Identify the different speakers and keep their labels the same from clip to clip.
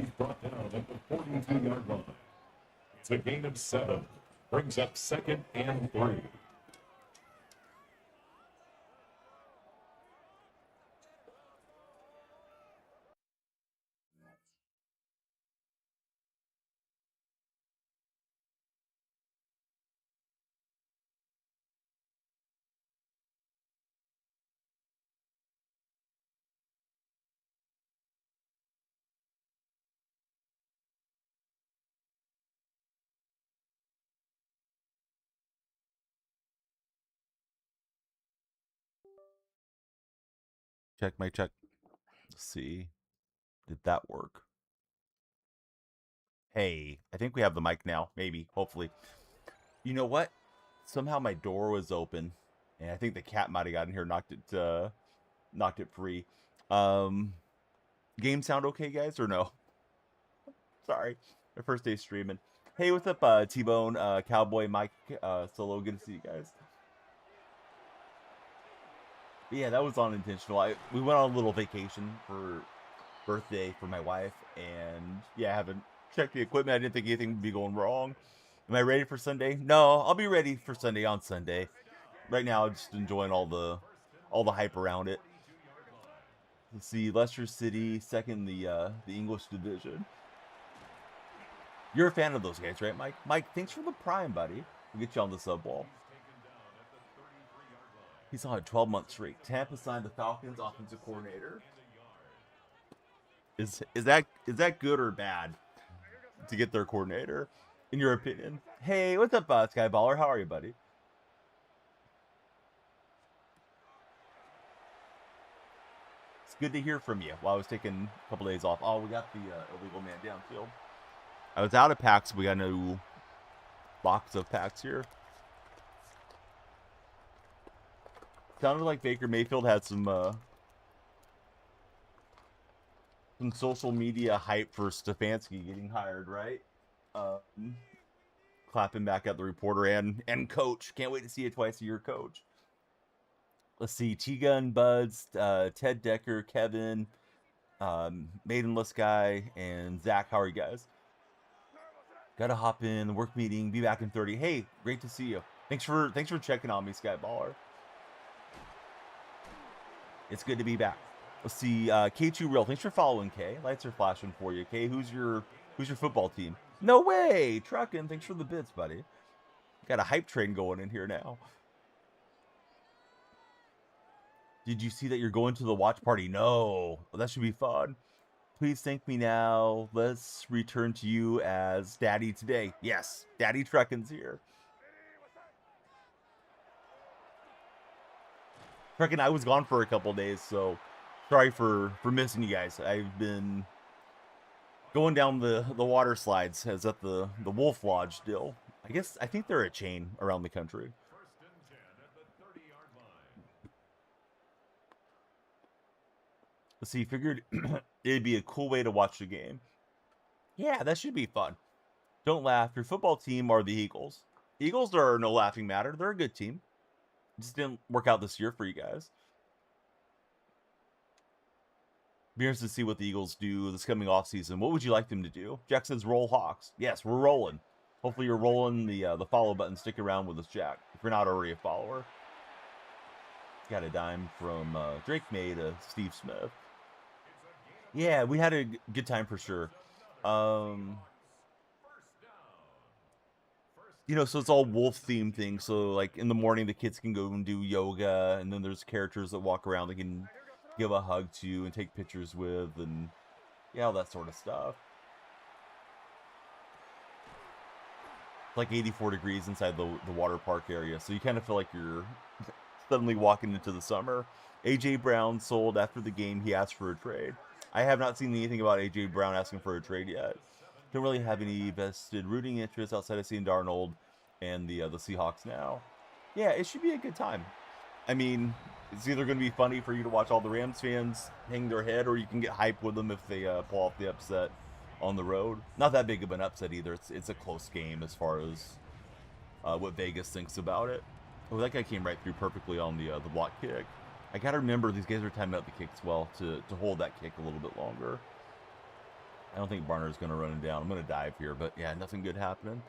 Speaker 1: He's brought down at the 42-yard line. It's a gain of 7. Brings up 2nd and 3.
Speaker 2: Check my check. Let's see. Did that work? Hey, I think we have the mic now. Maybe, hopefully. You know what? Somehow my door was open, and I think the cat might have gotten here, knocked it free. Um, game sound okay, guys, or no? Sorry, my first day streaming. Hey, what's up, T-Bone, Cowboy, Mike, Solo? Good to see you guys. But yeah, that was unintentional. We went on a little vacation for birthday for my wife, and yeah, I haven't checked the equipment. I didn't think anything would be going wrong. Am I ready for Sunday? No, I'll be ready for Sunday on Sunday. Right now, I'm just enjoying all the hype around it. Let's see, Leicester City second in the English division. You're a fan of those guys, right, Mike? Mike, thanks for the prime, buddy. We'll get you on the sub wall. He's on a 12-month streak. Tampa signed the Falcons offensive coordinator. Is that good or bad to get their coordinator, in your opinion? Hey, what's up, Skyballer? How are you, buddy? It's good to hear from you. While I was taking a couple days off. Oh, we got the illegal man downfield. I was out of packs. We got a new box of packs here. Sounded like Baker Mayfield had some social media hype for Stefanski getting hired, right? Clapping back at the reporter and coach. Can't wait to see a twice-a-year coach. Let's see, T-Gun, Buds, Ted Decker, Kevin, Maidenless Guy, and Zach. How are you guys? Gotta hop in the work meeting. Be back in 30. Hey, great to see you. Thanks for checking on me, Skyballer. It's good to be back. Let's see, K2 Real. Thanks for following, K. Lights are flashing for you, K. Who's your football team? No way, Truckin'. Thanks for the bits, buddy. Got a hype train going in here now. Did you see that you're going to the watch party? No. Well, that should be fun. Please thank me now. Let's return to you as Daddy today. Yes, Daddy Truckin's here. Truckin', I was gone for a couple days, so sorry for missing you guys. I've been going down the water slides. I was at the Wolf Lodge still. I think they're a chain around the country. Let's see, figured it'd be a cool way to watch the game. Yeah, that should be fun. Don't laugh. Your football team are the Eagles. Eagles are no laughing matter. They're a good team. Just didn't work out this year for you guys. Be interested to see what the Eagles do this coming off season. What would you like them to do? Jack says roll Hawks. Yes, we're rolling. Hopefully you're rolling the follow button. Stick around with us, Jack. If you're not already a follower. Got a dime from Drake May to Steve Smith. Yeah, we had a good time for sure. So it's all wolf themed things. So like in the morning, the kids can go and do yoga, and then there's characters that walk around. They can give a hug to and take pictures with, and yeah, all that sort of stuff. It's like 84 degrees inside the water park area, so you kind of feel like you're suddenly walking into the summer. AJ Brown sold after the game. He asked for a trade. I have not seen anything about AJ Brown asking for a trade yet. Don't really have any vested rooting interest outside of seeing Darnold and the Seahawks now. Yeah, it should be a good time. I mean, it's either going to be funny for you to watch all the Rams fans hang their head, or you can get hype with them if they pull off the upset on the road. Not that big of an upset either. It's a close game as far as what Vegas thinks about it. Oh, that guy came right through perfectly on the block kick. I gotta remember these guys are timing out the kicks well to hold that kick a little bit longer. I don't think Barner's going to run him down. I'm going to dive here, but yeah, nothing good happening.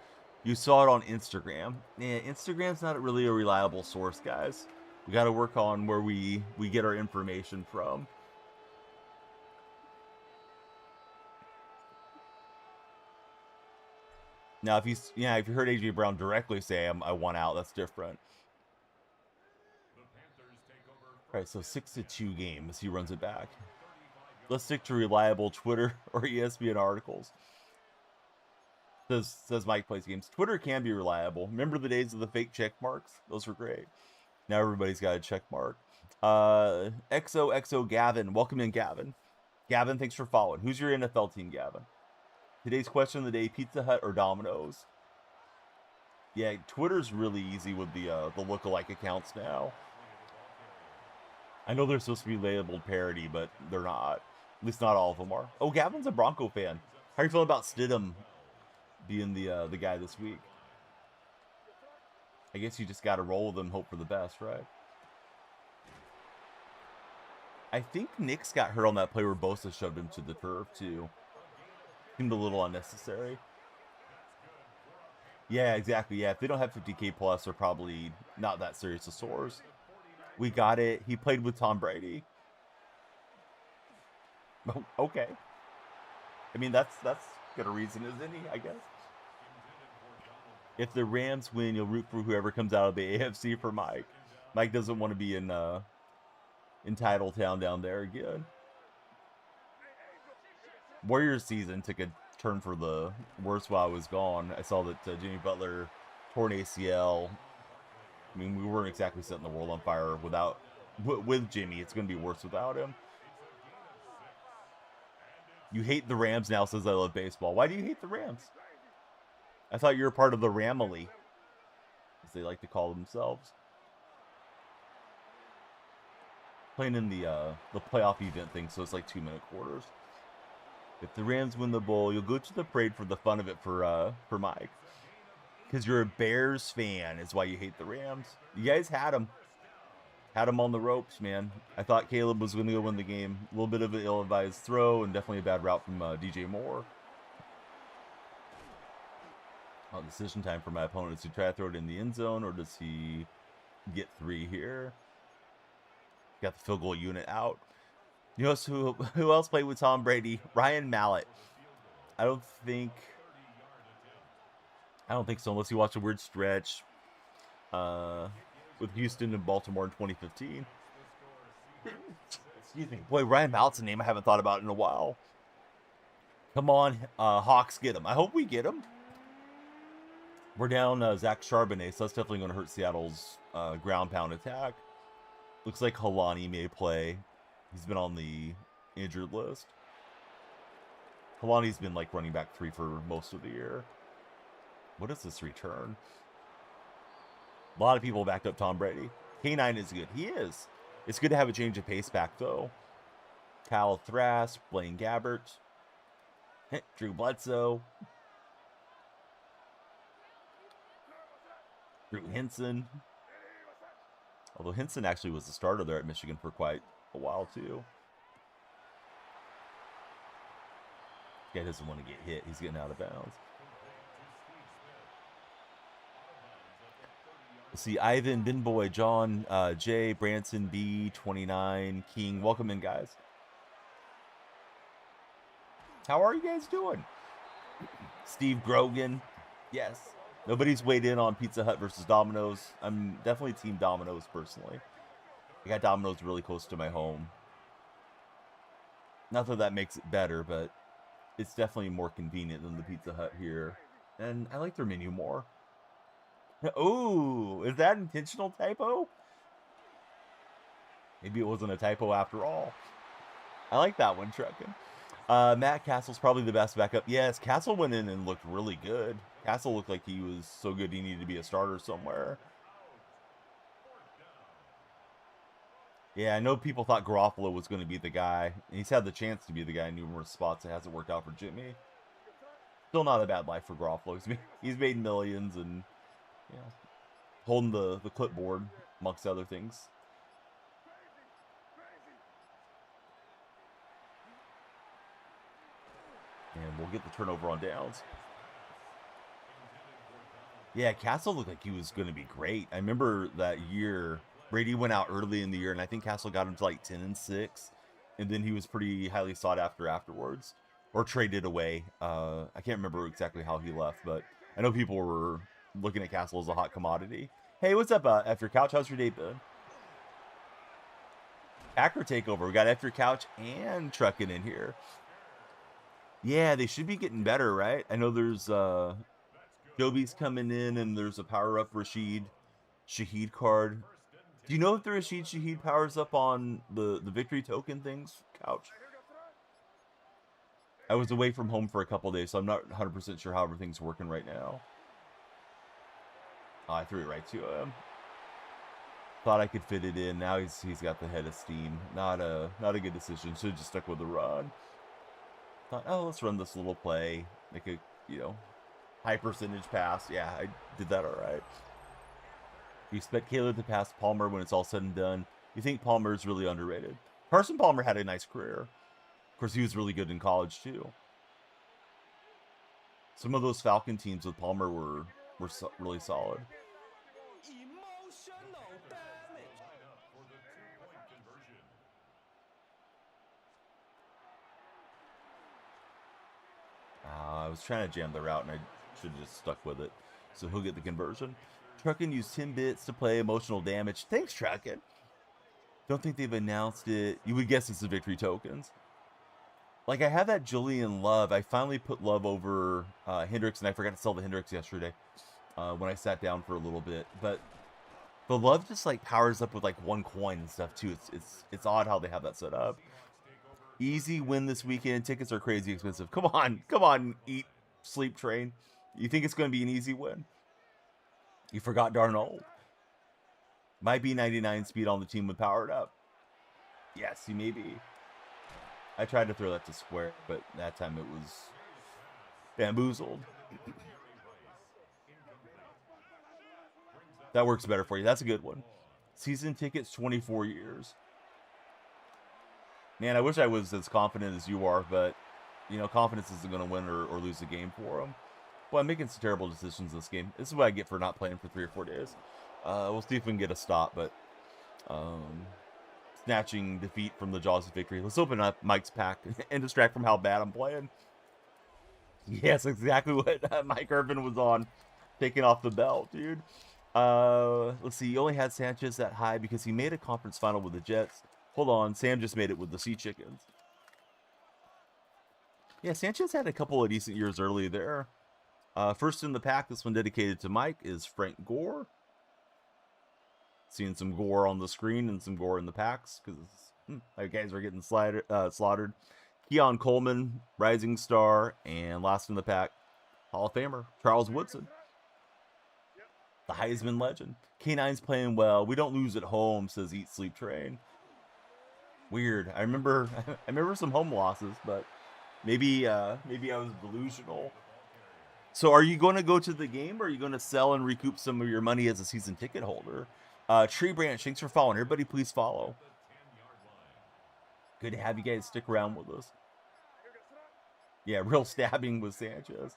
Speaker 2: You saw it on Instagram. Yeah, Instagram's not really a reliable source, guys. We got to work on where we get our information from. Now, if you heard AJ Brown directly say I want out, that's different. All right, so 6-2 game as he runs it back. Let's stick to reliable Twitter or ESPN articles. Says Mike Plays Games. Twitter can be reliable. Remember the days of the fake check marks? Those were great. Now everybody's got a check mark. XOXO Gavin. Welcome in, Gavin. Gavin, thanks for following. Who's your NFL team, Gavin? Today's question of the day, Pizza Hut or Domino's? Yeah, Twitter's really easy with the lookalike accounts now. I know they're supposed to be labeled parody, but they're not. At least not all of them are. Oh, Gavin's a Bronco fan. How are you feeling about Stidham being the guy this week? I guess you just got to roll with them, hope for the best, right? I think Nick's got hurt on that play where Bosa shoved him to the turf, too. Seemed a little unnecessary. Yeah, exactly. Yeah, if they don't have 50K plus, they're probably not that serious of sores. We got it. He played with Tom Brady. Okay. I mean, that's good a reason as any, I guess. If the Rams win, you'll root for whoever comes out of the AFC for Mike. Mike doesn't want to be in Titletown down there again. Warriors season took a turn for the worse while I was gone. I saw that Jimmy Butler tore an ACL. I mean, we weren't exactly setting the world on fire with Jimmy. It's going to be worse without him. You hate the Rams now, says I love baseball. Why do you hate the Rams? I thought you were part of the Ramily, as they like to call themselves. Playing in the playoff event thing, so it's like 2-minute quarters. If the Rams win the bowl, you'll go to the parade for the fun of it for Mike. Because you're a Bears fan is why you hate the Rams. You guys had them. Had them on the ropes, man. I thought Caleb was going to go win the game. A little bit of an ill-advised throw and definitely a bad route from DJ Moore. Oh, decision time for my opponent. Does he try to throw it in the end zone or does he get 3 here? Got the field goal unit out. You know who else played with Tom Brady? Ryan Mallett. I don't think so, unless you watch a weird stretch with Houston and Baltimore in 2015. Excuse me. Boy, Ryan Mallett's a name I haven't thought about in a while. Come on, Hawks, get him. I hope we get him. We're down Zach Charbonnet, so that's definitely going to hurt Seattle's ground pound attack. Looks like Kalani may play. He's been on the injured list. Kalani's been like running back 3 for most of the year. What is this return? A lot of people backed up Tom Brady. K9 is good. He is. It's good to have a change of pace back, though. Kyle Trask, Blaine Gabbert, Drew Bledsoe, Drew Henson. Although Henson actually was the starter there at Michigan for quite a while, too. Guy doesn't want to get hit. He's getting out of bounds. Let's see, Ivan, Binboy, John, Jay, Branson, B, 29, King. Welcome in, guys. How are you guys doing? Steve Grogan. Yes. Nobody's weighed in on Pizza Hut versus Domino's. I'm definitely team Domino's, personally. I got Domino's really close to my home. Not that that makes it better, but it's definitely more convenient than the Pizza Hut here. And I like their menu more. Oh, is that intentional typo? Maybe it wasn't a typo after all. I like that one, Truckin'. Matt Castle's probably the best backup. Yes, Castle went in and looked really good. Castle looked like he was so good he needed to be a starter somewhere. Yeah, I know people thought Garoppolo was going to be the guy. And he's had the chance to be the guy in numerous spots. It hasn't worked out for Jimmy. Still not a bad life for Garoppolo. He's made millions and, you know, holding the clipboard, amongst other things. And we'll get the turnover on downs. Yeah, Castle looked like he was going to be great. I remember that year, Brady went out early in the year, and I think Castle got him to like 10-6. And then he was pretty highly sought after afterwards, or traded away. I can't remember exactly how he left, but I know people were looking at Castle as a hot commodity. Hey, what's up, F Your Couch? How's your day been? Packer takeover. We got F Your Couch and Trucking in here. Yeah, they should be getting better, right? I know there's Joby's coming in, and there's a power up Rashid Shaheed card. Do you know if the Rashid Shaheed powers up on the victory token things, Couch? I was away from home for a couple days, so I'm not 100% sure how everything's working right now. Oh, I threw it right to him. Thought I could fit it in. Now he's got the head of steam. Not a good decision. Should have just stuck with the run. Thought, oh, let's run this little play. Make a, high percentage pass. Yeah, I did that all right. You expect Caleb to pass Palmer when it's all said and done. You think Palmer is really underrated. Carson Palmer had a nice career. Of course, he was really good in college, too. Some of those Falcon teams with Palmer were really solid. I was trying to jam the route, and I should have just stuck with it. So he'll get the conversion. Truckin used 10 bits to play emotional damage. Thanks, Truckin. Don't think they've announced it. You would guess it's the victory tokens. Like, I have that Julian Love. I finally put Love over Hendricks, and I forgot to sell the Hendricks yesterday when I sat down for a little bit. But the Love just, like, powers up with, like, one coin and stuff, too. It's odd how they have that set up. Easy win this weekend. Tickets are crazy expensive. Come on, eat, sleep, train. You think it's going to be an easy win? You forgot Darnold. Might be 99 speed on the team with powered up. Yes, he may be. I tried to throw that to square, but that time it was bamboozled. That works better for you. That's a good one. Season tickets, 24 years. Man, I wish I was as confident as you are, but, confidence isn't going to win or lose the game for him. Well, I'm making some terrible decisions this game. This is what I get for not playing for 3 or 4 days. We'll see if we can get a stop, but snatching defeat from the jaws of victory. Let's open up Mike's pack and distract from how bad I'm playing. Yes, exactly what Mike Irvin was on. Taking off the belt, dude. Let's see. He only had Sanchez that high because he made a conference final with the Jets. Hold on. Sam just made it with the Sea Chickens. Yeah, Sanchez had a couple of decent years early there. First in the pack, this one dedicated to Mike, is Frank Gore. Seeing some Gore on the screen and some Gore in the packs because my guys are getting slaughtered. Keon Coleman, Rising Star, and last in the pack, Hall of Famer, Charles Woodson. The Heisman legend. K9's playing well. We don't lose at home, says Eat Sleep Train. Weird. I remember some home losses, but maybe I was delusional. So are you going to go to the game, or are you going to sell and recoup some of your money as a season ticket holder? Tree Branch, thanks for following. Everybody, please follow. Good to have you guys stick around with us. Yeah, real stabbing with Sanchez.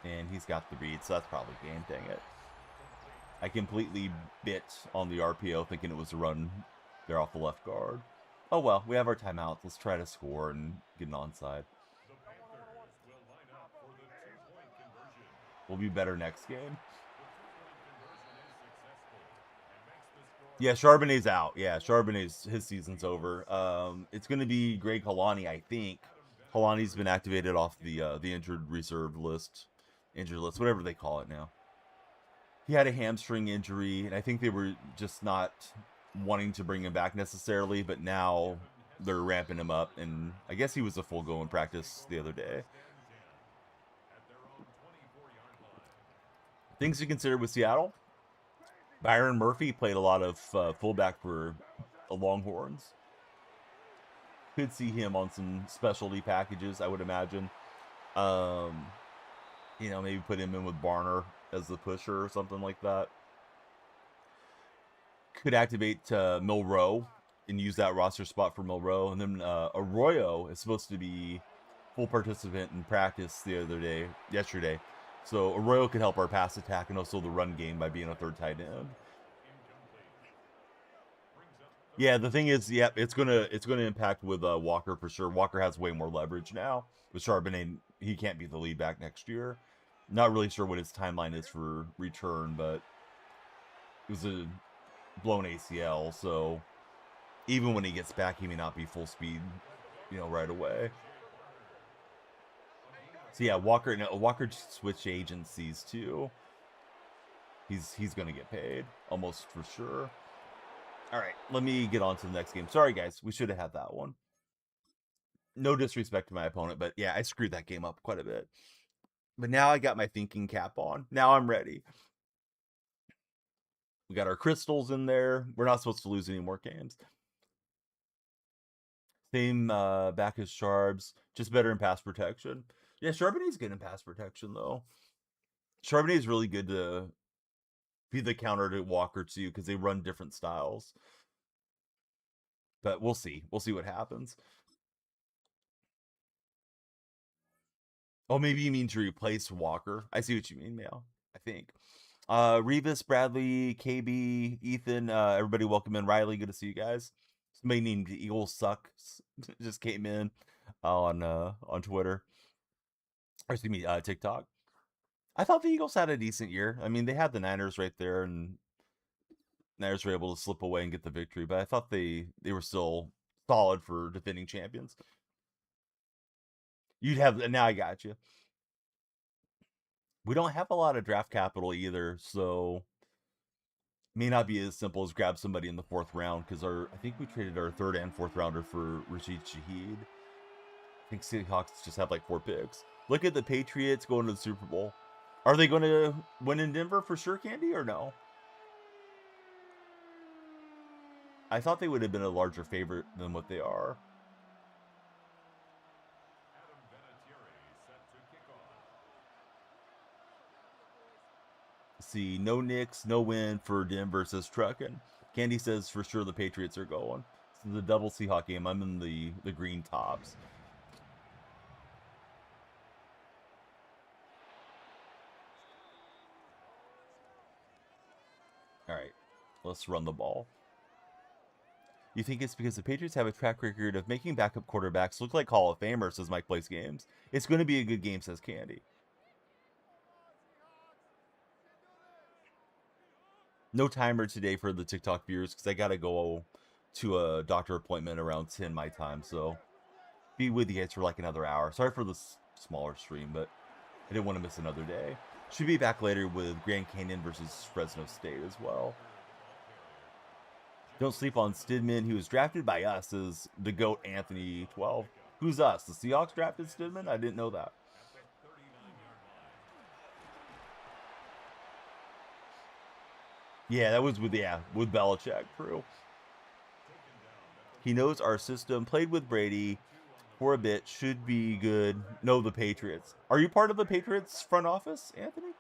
Speaker 2: And he's got the read, so that's probably game, dang it. I completely bit on the RPO thinking it was a run there off the left guard. Oh well, we have our timeouts. Let's try to score and get an onside. We'll be better next game. Yeah, Charbonnet's out. Yeah, Charbonnet's, his season's over. It's going to be Greg Kalani, I think. Kalani's been activated off the injured reserve list. Injured list, whatever they call it now. He had a hamstring injury, and I think they were just not wanting to bring him back necessarily, but now they're ramping him up, and I guess he was a full go in practice the other day. Things to consider with Seattle. Byron Murphy played a lot of fullback for the Longhorns. Could see him on some specialty packages, I would imagine. Maybe put him in with Barner as the pusher or something like that. Could activate Milroe and use that roster spot for Milroe. And then Arroyo is supposed to be full participant in practice yesterday. So Arroyo could help our pass attack and also the run game by being a third tight end. Yeah, the thing is, yeah, it's gonna impact with Walker for sure. Walker has way more leverage now. With Charbonnet, he can't be the lead back next year. Not really sure what his timeline is for return, but it was a blown ACL, so even when he gets back, he may not be full speed, right away. So yeah, Walker switched agencies too. He's gonna get paid almost for sure. All right, let me get on to the next game. Sorry guys, we should have had that one. No disrespect to my opponent, but yeah, I screwed that game up quite a bit. But now I got my thinking cap on. Now I'm ready. We got our crystals in there. We're not supposed to lose any more games. Same back as Charbs, just better in pass protection. Yeah, Charbonnet's good in pass protection though. Charbonnet is really good to be the counter to Walker too, because they run different styles. But we'll see. We'll see what happens. Oh, maybe you mean to replace Walker. I see what you mean, Mail. I think. Revis, Bradley, KB, Ethan, everybody welcome in. Riley, good to see you guys. Somebody named Eagles Suck just came in on Twitter. Or excuse me, TikTok. I thought the Eagles had a decent year. I mean, they had the Niners right there, and Niners were able to slip away and get the victory. But I thought they were still solid for defending champions. Now I got you. We don't have a lot of draft capital either, so may not be as simple as grab somebody in the 4th round because I think we traded our 3rd and 4th rounder for Rashid Shaheed. I think Seahawks just have like 4 picks. Look at the Patriots going to the Super Bowl. Are they going to win in Denver for sure, Candy, or no? I thought they would have been a larger favorite than what they are. See, no Knicks, no win for Denver, says Truckin. Candy says for sure the Patriots are going. This is a double Seahawk game. I'm in the green tops. All right, let's run the ball. You think it's because the Patriots have a track record of making backup quarterbacks look like Hall of Famers, says Mike Plays Games. It's going to be a good game, says Candy. No timer today for the TikTok viewers because I got to go to a doctor appointment around 10 my time. So be with you guys for like another hour. Sorry for the smaller stream, but I didn't want to miss another day. Should be back later with Grand Canyon versus Fresno State as well. Don't sleep on Stidman. He was drafted by us as the GOAT Anthony 12. Who's us? The Seahawks drafted Stidman? I didn't know that. Yeah, that was with Belichick. True. He knows our system. Played with Brady for a bit. Should be good. No, the Patriots. Are you part of the Patriots front office, Anthony?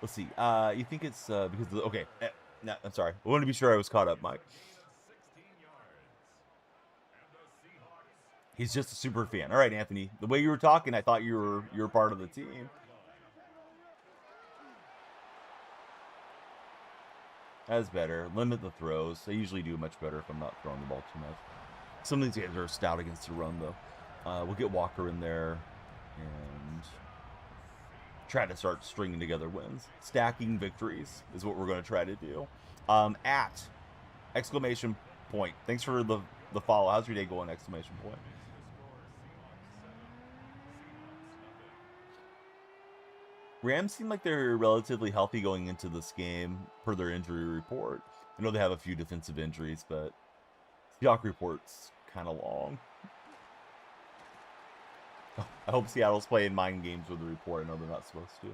Speaker 2: Let's see. You think it's because of the, okay. No, I'm sorry. I want to be sure I was caught up, Mike. He's just a super fan. All right, Anthony. The way you were talking, I thought you were part of the team. That's better. Limit the throws. I usually do much better if I'm not throwing the ball too much. Some of these guys are stout against the run, though. We'll get Walker in there and try to start stringing together wins. Stacking victories is what we're going to try to do. At exclamation point. Thanks for the follow. How's your day going? Exclamation point. Rams seem like they're relatively healthy going into this game per their injury report. I know they have a few defensive injuries, but Seahawks report's kind of long. I hope Seattle's playing mind games with the report. I know they're not supposed to.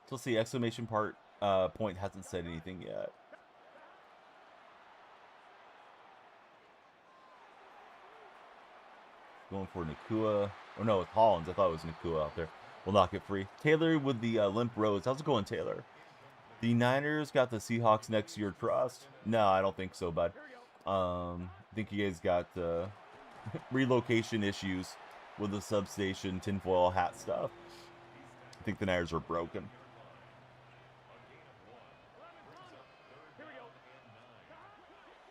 Speaker 2: So let's see, exclamation point hasn't said anything yet. Going for Nakua. Oh, no, it's Hollins. I thought it was Nakua out there. We'll knock it free. Taylor with the limp rose. How's it going, Taylor? The Niners got the Seahawks next to your trust? No, I don't think so, bud. I think you guys got relocation issues with the substation tinfoil hat stuff. I think the Niners are broken.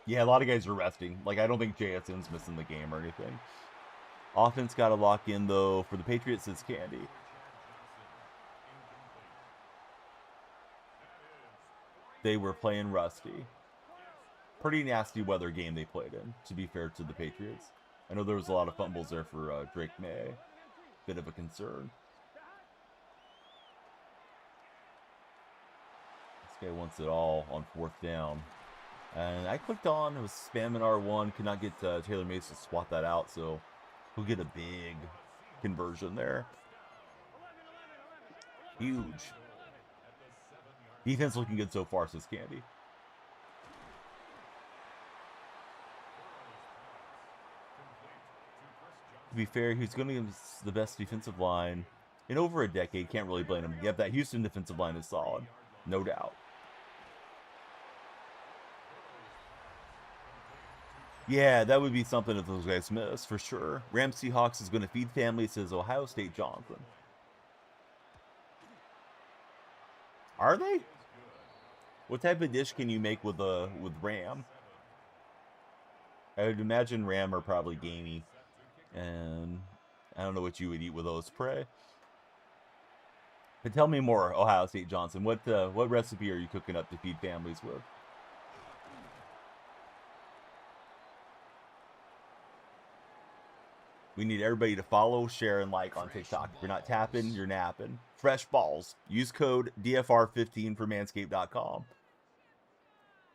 Speaker 2: Yeah, a lot of guys are resting. Like, I don't think JSN's missing the game or anything. Offense got to lock in, though. For the Patriots, it's Candy. They were playing rusty. Pretty nasty weather game they played in, to be fair to the Patriots. I know there was a lot of fumbles there for Drake May. Bit of a concern. This guy wants it all on 4th down. And I clicked on, it was spamming R1, could not get Taylor Mason to swat that out, so we'll get a big conversion there. Huge. Defense looking good so far, says Candy. To be fair, he's going to be the best defensive line in over a decade. Can't really blame him. Yep, that Houston defensive line is solid. No doubt. Yeah, that would be something if those guys miss, for sure. Rams Seahawks is going to feed family, says Ohio State Jonathan. Are they? What type of dish can you make with Ram? I would imagine Ram are probably gamey. And I don't know what you would eat with those, Prey. But tell me more, Ohio State Johnson. What recipe are you cooking up to feed families with? We need everybody to follow, share, and like on TikTok. If you're not tapping, you're napping. Fresh balls. Use code DFR15 for manscaped.com.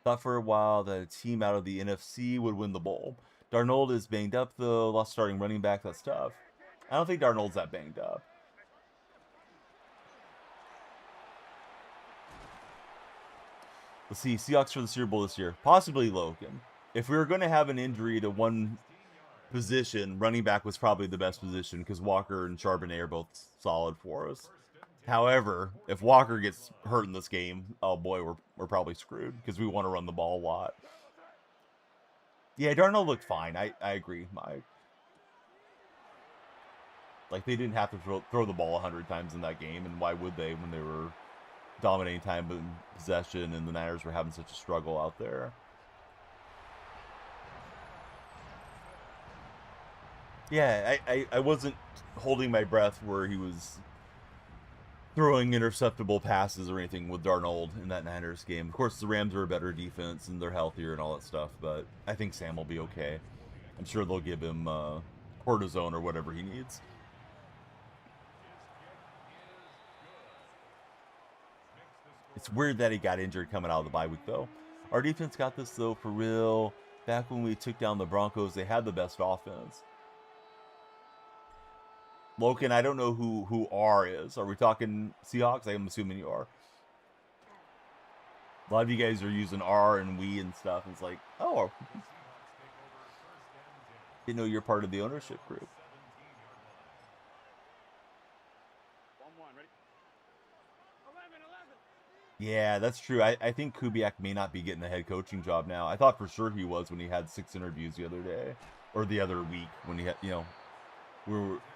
Speaker 2: Thought for a while that a team out of the NFC would win the bowl. Darnold is banged up, though. Lost starting running back. That's tough. I don't think Darnold's that banged up. Let's see. Seahawks for the Super Bowl this year. Possibly Logan. If we were going to have an injury to one position, running back was probably the best position because Walker and Charbonnet are both solid for us. However, if Walker gets hurt in this game, oh boy, we're probably screwed because we want to run the ball a lot. Yeah, Darnold looked fine. I agree, Mike. Like, they didn't have to throw the ball 100 times in that game, and why would they when they were dominating time in possession and the Niners were having such a struggle out there? Yeah, I wasn't holding my breath where he was throwing interceptable passes or anything with Darnold in that Niners game. Of course, the Rams are a better defense and they're healthier and all that stuff, but I think Sam will be okay. I'm sure they'll give him cortisone or whatever he needs. It's weird that he got injured coming out of the bye week, though. Our defense got this, though, for real. Back when we took down the Broncos, they had the best offense. Logan, I don't know who R is. Are we talking Seahawks? I'm assuming you are. A lot of you guys are using R and we and stuff. It's like, oh, didn't know you're part of the ownership group. Yeah, that's true. I think Kubiak may not be getting a head coaching job now. I thought for sure he was when he had 6 interviews the other day. Or the other week when he had,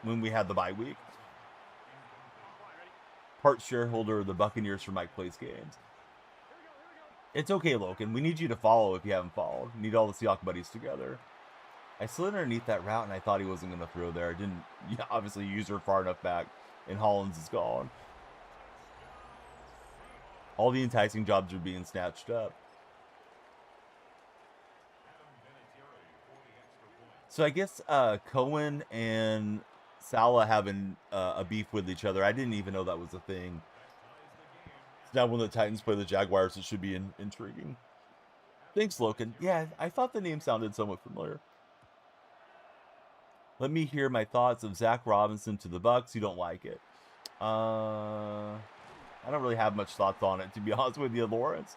Speaker 2: when we had the bye week. Part shareholder of the Buccaneers for Mike Plays Games. It's okay, Logan. We need you to follow if you haven't followed. We need all the Seahawks buddies together. I slid underneath that route and I thought he wasn't going to throw there. I didn't obviously use her far enough back, and Hollins is gone. All the enticing jobs are being snatched up. So I guess Cohen and Salah having a beef with each other. I didn't even know that was a thing. Now when the Titans play the Jaguars, it should be intriguing. Thanks, Logan. Yeah, I thought the name sounded somewhat familiar. Let me hear my thoughts of Zach Robinson to the Bucks. You don't like it. I don't really have much thoughts on it, to be honest with you, Lawrence.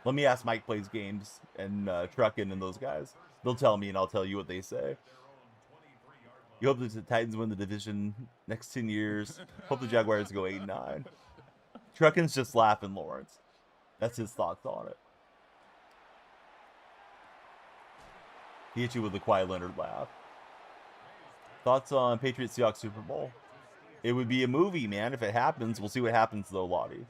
Speaker 2: Let me ask Mike Plays Games and Truckin' and those guys. They'll tell me, and I'll tell you what they say. You hope that the Titans win the division next 10 years. Hope the Jaguars go 8-9. Truckin's just laughing, Lawrence. That's his thoughts on it. He hit you with a Kawhi Leonard laugh. Thoughts on Patriots Seahawks Super Bowl? It would be a movie, man, if it happens. We'll see what happens, though, Lottie.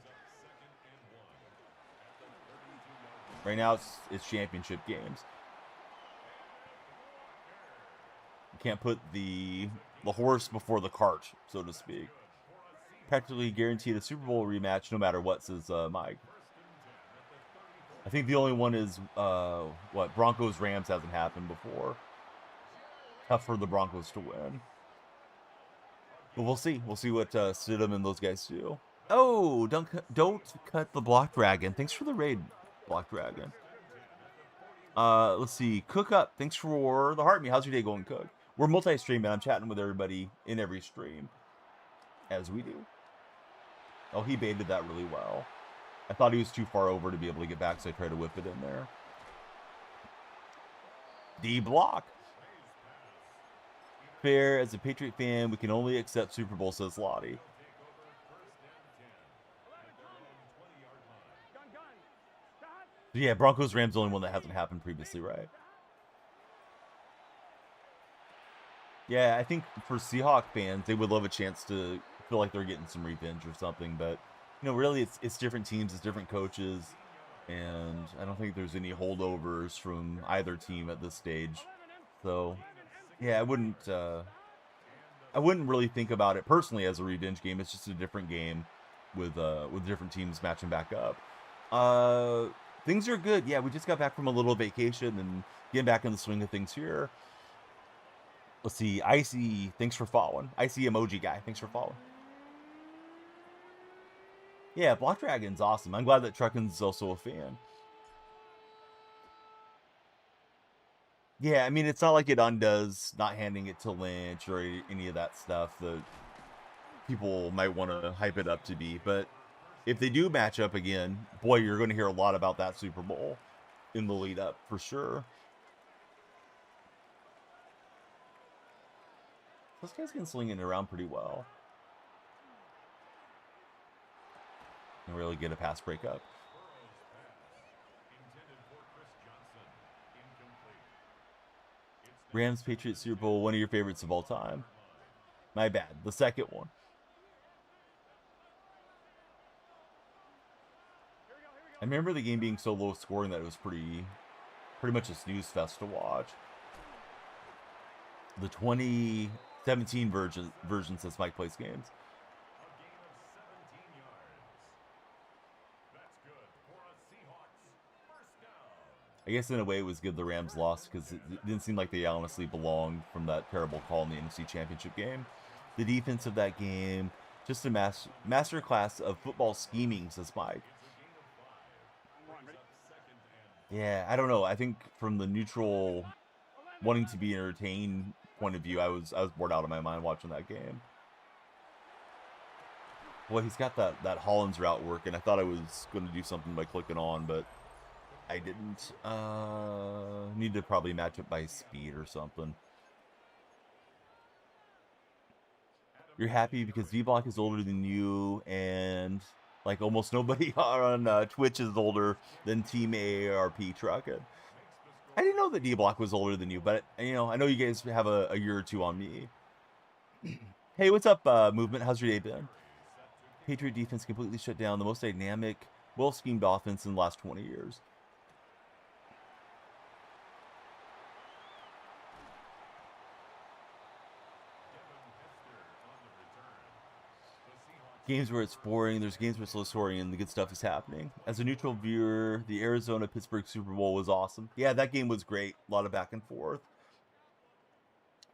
Speaker 2: Right now, it's championship games. You can't put the horse before the cart, so to speak. Practically guaranteed a Super Bowl rematch no matter what, says Mike. I think the only one is, Broncos-Rams hasn't happened before. Tough for the Broncos to win. But we'll see. We'll see what Stidham and those guys do. Oh, don't cut the Block Dragon. Thanks for the raid, Block Dragon. Let's see. Cook Up. Thanks for the heart me. How's your day going, Cook? We're multi-streaming. I'm chatting with everybody in every stream, as we do. Oh, he baited that really well. I thought he was too far over to be able to get back, so I tried to whip it in there. D-Block. Fair, as a Patriot fan, we can only accept Super Bowl, says Lottie. Yeah, Broncos-Rams the only one that hasn't happened previously, right? Yeah, I think for Seahawk fans, they would love a chance to feel like they're getting some revenge or something, but you know, really, it's different teams, it's different coaches, and I don't think there's any holdovers from either team at this stage. So, yeah, I wouldn't really think about it personally as a revenge game. It's just a different game with different teams matching back up. Things are good. Yeah, we just got back from a little vacation and getting back in the swing of things here. Let's see. Icy, thanks for following. Icy emoji guy, thanks for following. Yeah, Block Dragon's awesome. I'm glad that Truckin's also a fan. Yeah, I mean, it's not like it undoes not handing it to Lynch or any of that stuff that people might want to hype it up to be. But if they do match up again, boy, you're going to hear a lot about that Super Bowl in the lead up for sure. This guy's been slinging it around pretty well. And really get a pass breakup. Rams Patriots Super Bowl, one of your favorites of all time. My bad. The second one. I remember the game being so low scoring that it was pretty much a snooze fest to watch. The 2017 version says Mike plays games. I guess in a way it was good the Rams lost because it didn't seem like they honestly belonged from that terrible call in the NFC Championship game. The defense of that game, just a master class of football scheming, says Mike. Yeah, I don't know. I think from the neutral, wanting to be entertained point of view, I was bored out of my mind watching that game. Well, he's got that Hollins route working. I thought I was going to do something by clicking on, but I didn't. Need to probably match it by speed or something. You're happy because D-Block is older than you, and like almost nobody on Twitch is older than Team AARP Truckin. I didn't know that D-Block was older than you, but you know, I know you guys have a year or two on me. Hey, what's up, Movement? How's your day been? Patriot defense completely shut down the most dynamic, well-schemed offense in the last 20 years. Games where it's boring, there's games where it's low scoring and the good stuff is happening. As a neutral viewer, the Arizona-Pittsburgh Super Bowl was awesome. Yeah, that game was great. A lot of back and forth.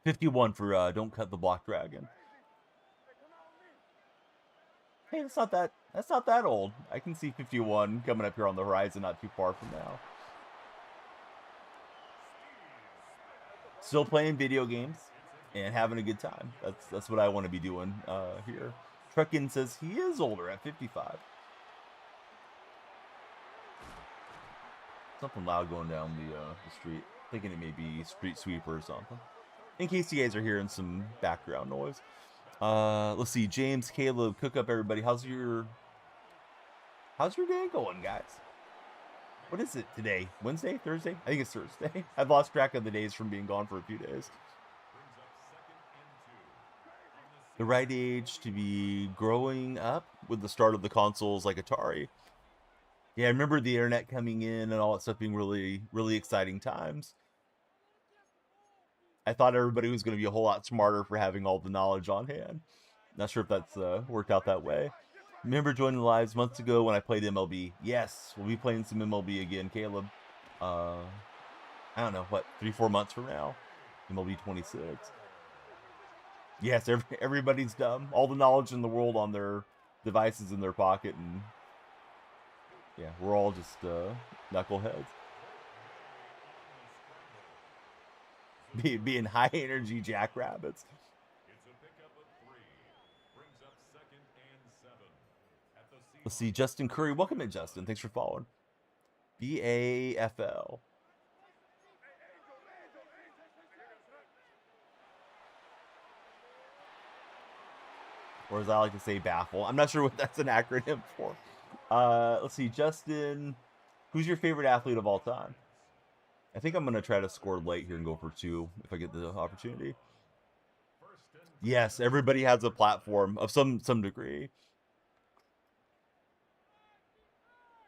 Speaker 2: 51 for Don't Cut the Block Dragon. Hey, that's not that old. I can see 51 coming up here on the horizon not too far from now. Still playing video games and having a good time. That's what I want to be doing here. Truckin says he is older at 55. Something loud going down the street. Thinking it may be street sweeper or something. in case you guys are hearing some background noise. Let's see. James, Caleb, cook up everybody. How's your day going, guys? What is it today? Wednesday? Thursday? I think it's Thursday. I've lost track of the days from being gone for a few days. The right age to be growing up with the start of the consoles like Atari. Yeah, I remember the internet coming in and all that stuff being really, really exciting times. I thought everybody was going to be a whole lot smarter for having all the knowledge on hand. Not sure if that's worked out that way. Remember joining the lives months ago when I played MLB? Yes, we'll be playing some MLB again, Caleb. I don't know, what, 3-4 months from now? MLB 26. Yes, everybody's dumb. All the knowledge in the world on their devices in their pocket, and yeah, we're all just knuckleheads. Being high energy jackrabbits. Let's see, Justin Curry. Welcome in, Justin. Thanks for following. BAFL. Or as I like to say, baffle. I'm not sure what that's an acronym for. Let's see, Justin. Who's your favorite athlete of all time? I think I'm going to try to score late here and go for 2 if I get the opportunity. Yes, everybody has a platform of some degree.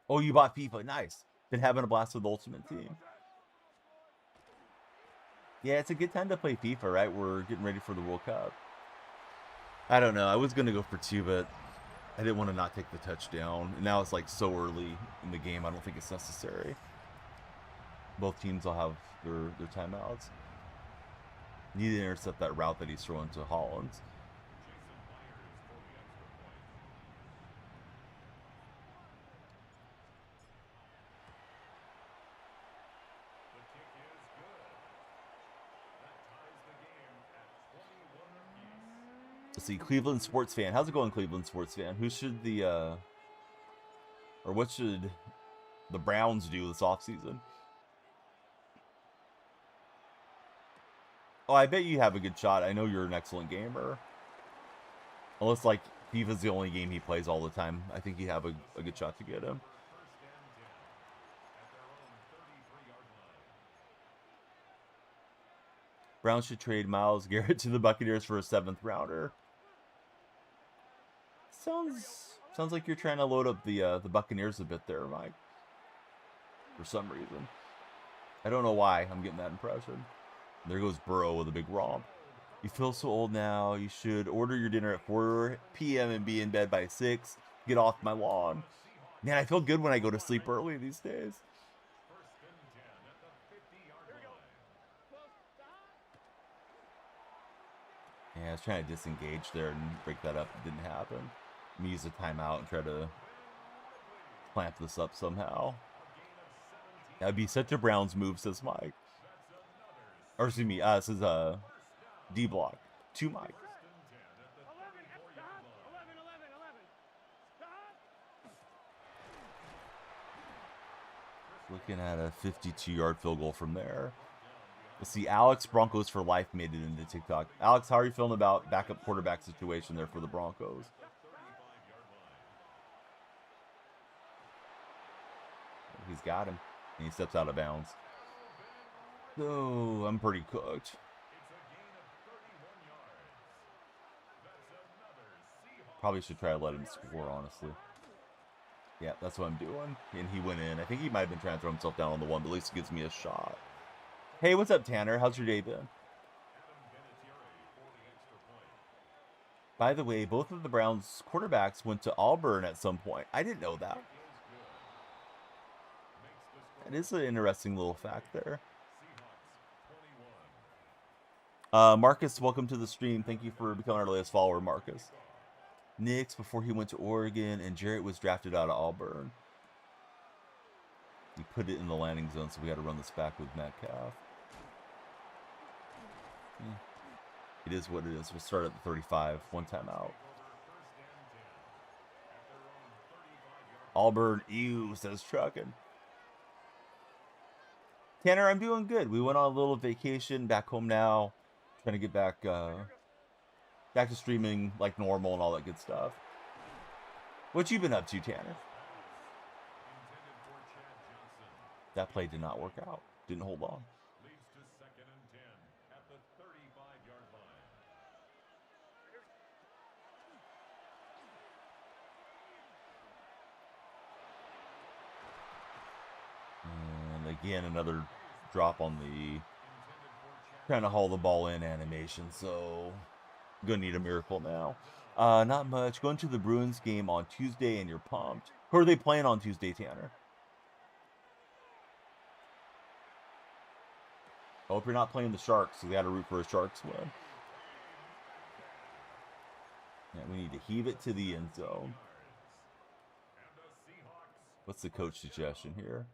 Speaker 2: Oh, you bought FIFA. Nice. Been having a blast with Ultimate Team. Yeah, it's a good time to play FIFA, right? We're getting ready for the World Cup. I don't know. I was going to go for 2, but I didn't want to not take the touchdown. And now it's like so early in the game, I don't think it's necessary. Both teams will have their timeouts. Need to intercept that route that he's throwing to Hollins. Let's see, Cleveland sports fan. How's it going, Cleveland sports fan? Who should or what should the Browns do this offseason? Oh, I bet you have a good shot. I know you're an excellent gamer. Unless, like, FIFA's the only game he plays all the time. I think you have a good shot to get him. Browns should trade Myles Garrett to the Buccaneers for a 7th rounder. Sounds like you're trying to load up the Buccaneers a bit there, Mike. For some reason. I don't know why I'm getting that impression. There goes Burrow with a big romp. You feel so old now. You should order your dinner at 4 p.m. and be in bed by 6. Get off my lawn. Man, I feel good when I go to sleep early these days. Yeah, I was trying to disengage there and break that up. It didn't happen. Let me use a timeout and try to clamp this up somehow. That'd be such a Browns move, says Mike. Or excuse me, says D-Block to Mike. Looking at a 52-yard field goal from there. Let's see, Alex, Broncos for life made it into TikTok. Alex, how are you feeling about backup quarterback situation there for the Broncos? He's got him, and he steps out of bounds. Oh, I'm pretty cooked. Probably should try to let him score, honestly. Yeah, that's what I'm doing. And he went in. I think he might have been trying to throw himself down on the one, but at least it gives me a shot. Hey, what's up, Tanner? How's your day been? By the way, both of the Browns quarterbacks went to Auburn at some point. I didn't know that. That is an interesting little fact there. Marcus, welcome to the stream. Thank you for becoming our latest follower, Marcus. Nix before he went to Oregon, and Jarrett was drafted out of Auburn. We put it in the landing zone, so we had to run this back with Metcalf. It is what it is. We'll start at the 35. One time out. Auburn, ew, says Truckin'. Tanner, I'm doing good. We went on a little vacation back home now. Trying to get back back to streaming like normal and all that good stuff. What you been up to, Tanner? That play did not work out. Didn't hold on.
Speaker 1: Leads to 2nd and 10 at the 35-yard line.
Speaker 2: And again, another drop on the trying to haul the ball in animation. So gonna need a miracle now. Not much. Going to the Bruins game on Tuesday, and you're pumped. Who are they playing on Tuesday, Tanner? I hope you're not playing the Sharks, so we got to root for a Sharks win. And we need to heave it to the end zone. What's the coach suggestion here?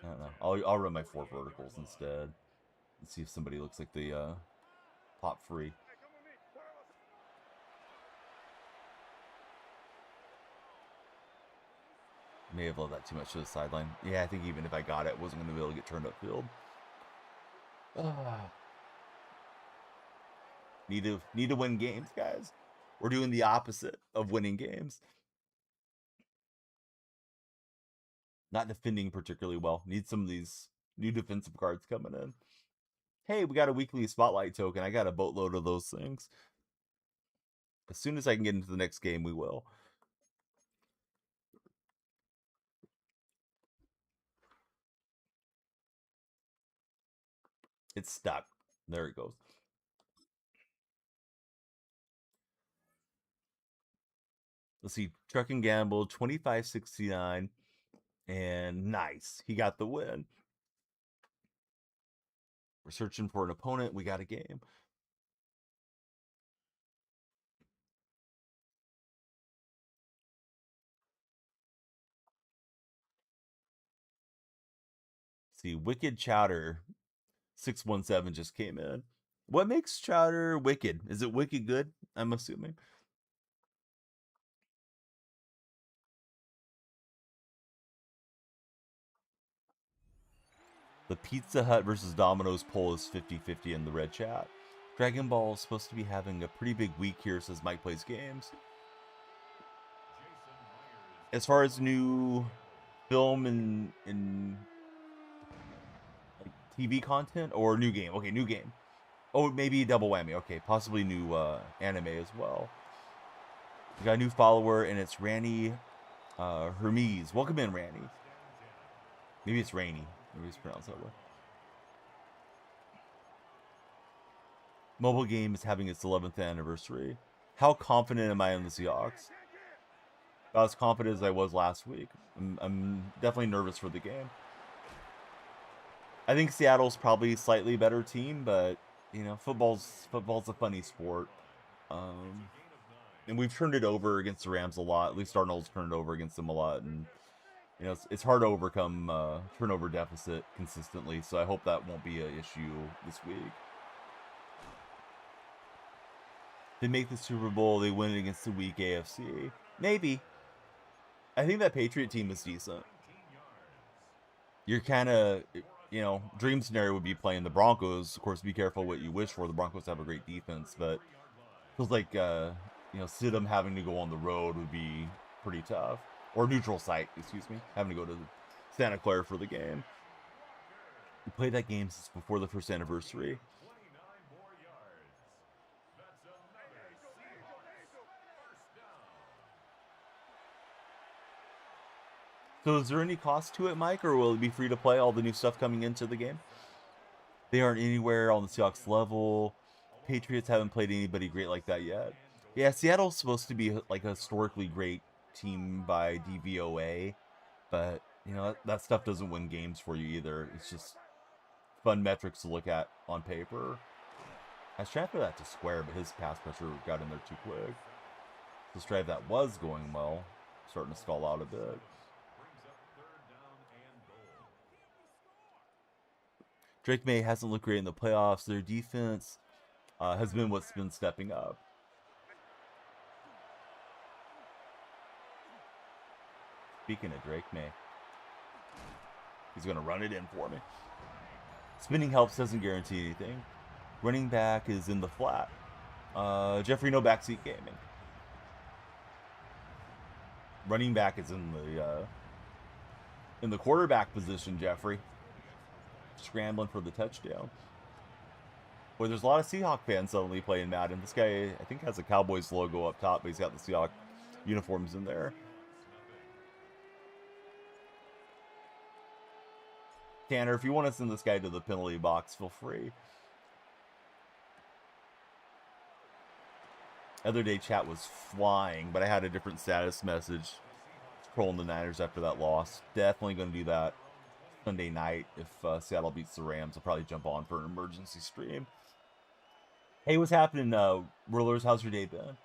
Speaker 2: I don't know. I'll run my 4 verticals instead. Let's see if somebody looks like they pop free. May have left that too much to the sideline. Yeah, I think even if I got it, I wasn't going to be able to get turned upfield. Need to win games, guys. We're doing the opposite of winning games. Not defending particularly well. Need some of these new defensive cards coming in. Hey, we got a weekly spotlight token. I got a boatload of those things. As soon as I can get into the next game, we will. It's stuck. There it goes. Let's see. Truck and Gamble, 25.69. And nice. He got the win. We're searching for an opponent. We got a game. See, Wicked Chowder 617 just came in. What makes Chowder wicked? Is it wicked good? I'm assuming. The Pizza Hut versus Domino's poll is 50-50 in the red chat. Dragon Ball is supposed to be having a pretty big week here, says Mike Plays Games. As far as new film and like TV content or new game? Okay, new game. Oh, maybe double whammy. Okay, possibly new anime as well. We got a new follower, and it's Ranny Hermes. Welcome in, Ranny. Maybe it's Rainy. Maybe it's pronounced that way. Mobile game is having its 11th anniversary. How confident am I in the Seahawks? About as confident as I was last week. I'm definitely nervous for the game. I think Seattle's probably a slightly better team, but you know, football's a funny sport. And we've turned it over against the Rams a lot. At least Arnold's turned it over against them a lot, and you know, it's hard to overcome turnover deficit consistently. So I hope that won't be an issue this week. They make the Super Bowl, they win against the weak AFC. Maybe. I think that Patriot team is decent. You're kind of, you know, dream scenario would be playing the Broncos. Of course, be careful what you wish for. The Broncos have a great defense, but feels like, you know, Stidham having to go on the road would be pretty tough. Or neutral site, excuse me. Having to go to Santa Clara for the game. We played that game since before the first anniversary. So is there any cost to it, Mike, or will it be free to play, all the new stuff coming into the game? They aren't anywhere on the Seahawks level. Patriots haven't played anybody great like that yet. Yeah, Seattle's supposed to be like a historically great team by DVOA, but you know, that stuff doesn't win games for you either. It's just fun metrics to look at on paper. I was trying for that to square, but his pass pressure got in there too quick. This drive that was going well, starting to stall out a bit. Drake May hasn't looked great in the playoffs. Their defense has been what's been stepping up. Speaking of Drake May, he's going to run it in for me. Spinning helps, doesn't guarantee anything. Running back is in the flat. Jeffrey, no backseat gaming. Running back is in the quarterback position, Jeffrey. Scrambling for the touchdown. Boy, there's a lot of Seahawk fans suddenly playing Madden. This guy, I think, has a Cowboys logo up top, but he's got the Seahawk uniforms in there. Tanner, if you want to send this guy to the penalty box, feel free. Other day chat was flying, but I had a different status message trolling the Niners after that loss. Definitely going to do that Sunday night if Seattle beats the Rams. I'll probably jump on for an emergency stream. Hey, what's happening, Rollers? How's your day been?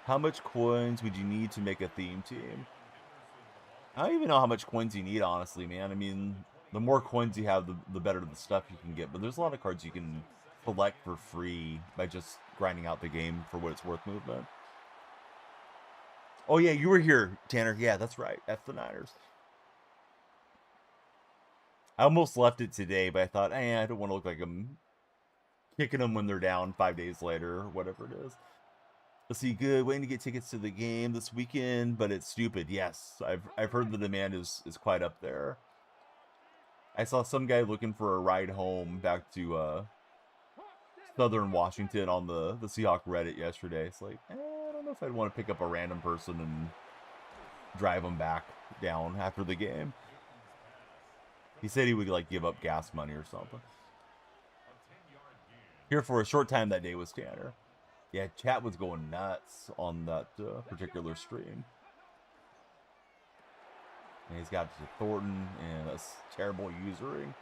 Speaker 2: How much coins would you need to make a theme team? I don't even know how much coins you need, honestly, man. I mean, the more coins you have, the better the stuff you can get. But there's a lot of cards you can collect for free by just grinding out the game for what it's worth movement. Oh, yeah, you were here, Tanner. Yeah, that's right. F the Niners. I almost left it today, but I thought, I don't want to look like I'm kicking them when they're down 5 days later or whatever it is. Let's see, good. Waiting to get tickets to the game this weekend, but it's stupid. Yes, I've heard the demand is quite up there. I saw some guy looking for a ride home back to Southern Washington on the Seahawk Reddit yesterday. It's like, I don't know if I'd want to pick up a random person and drive them back down after the game. He said he would like give up gas money or something. Here for a short time that day was Tanner. Yeah, chat was going nuts on that particular stream. And he's got Thornton and a terrible usering.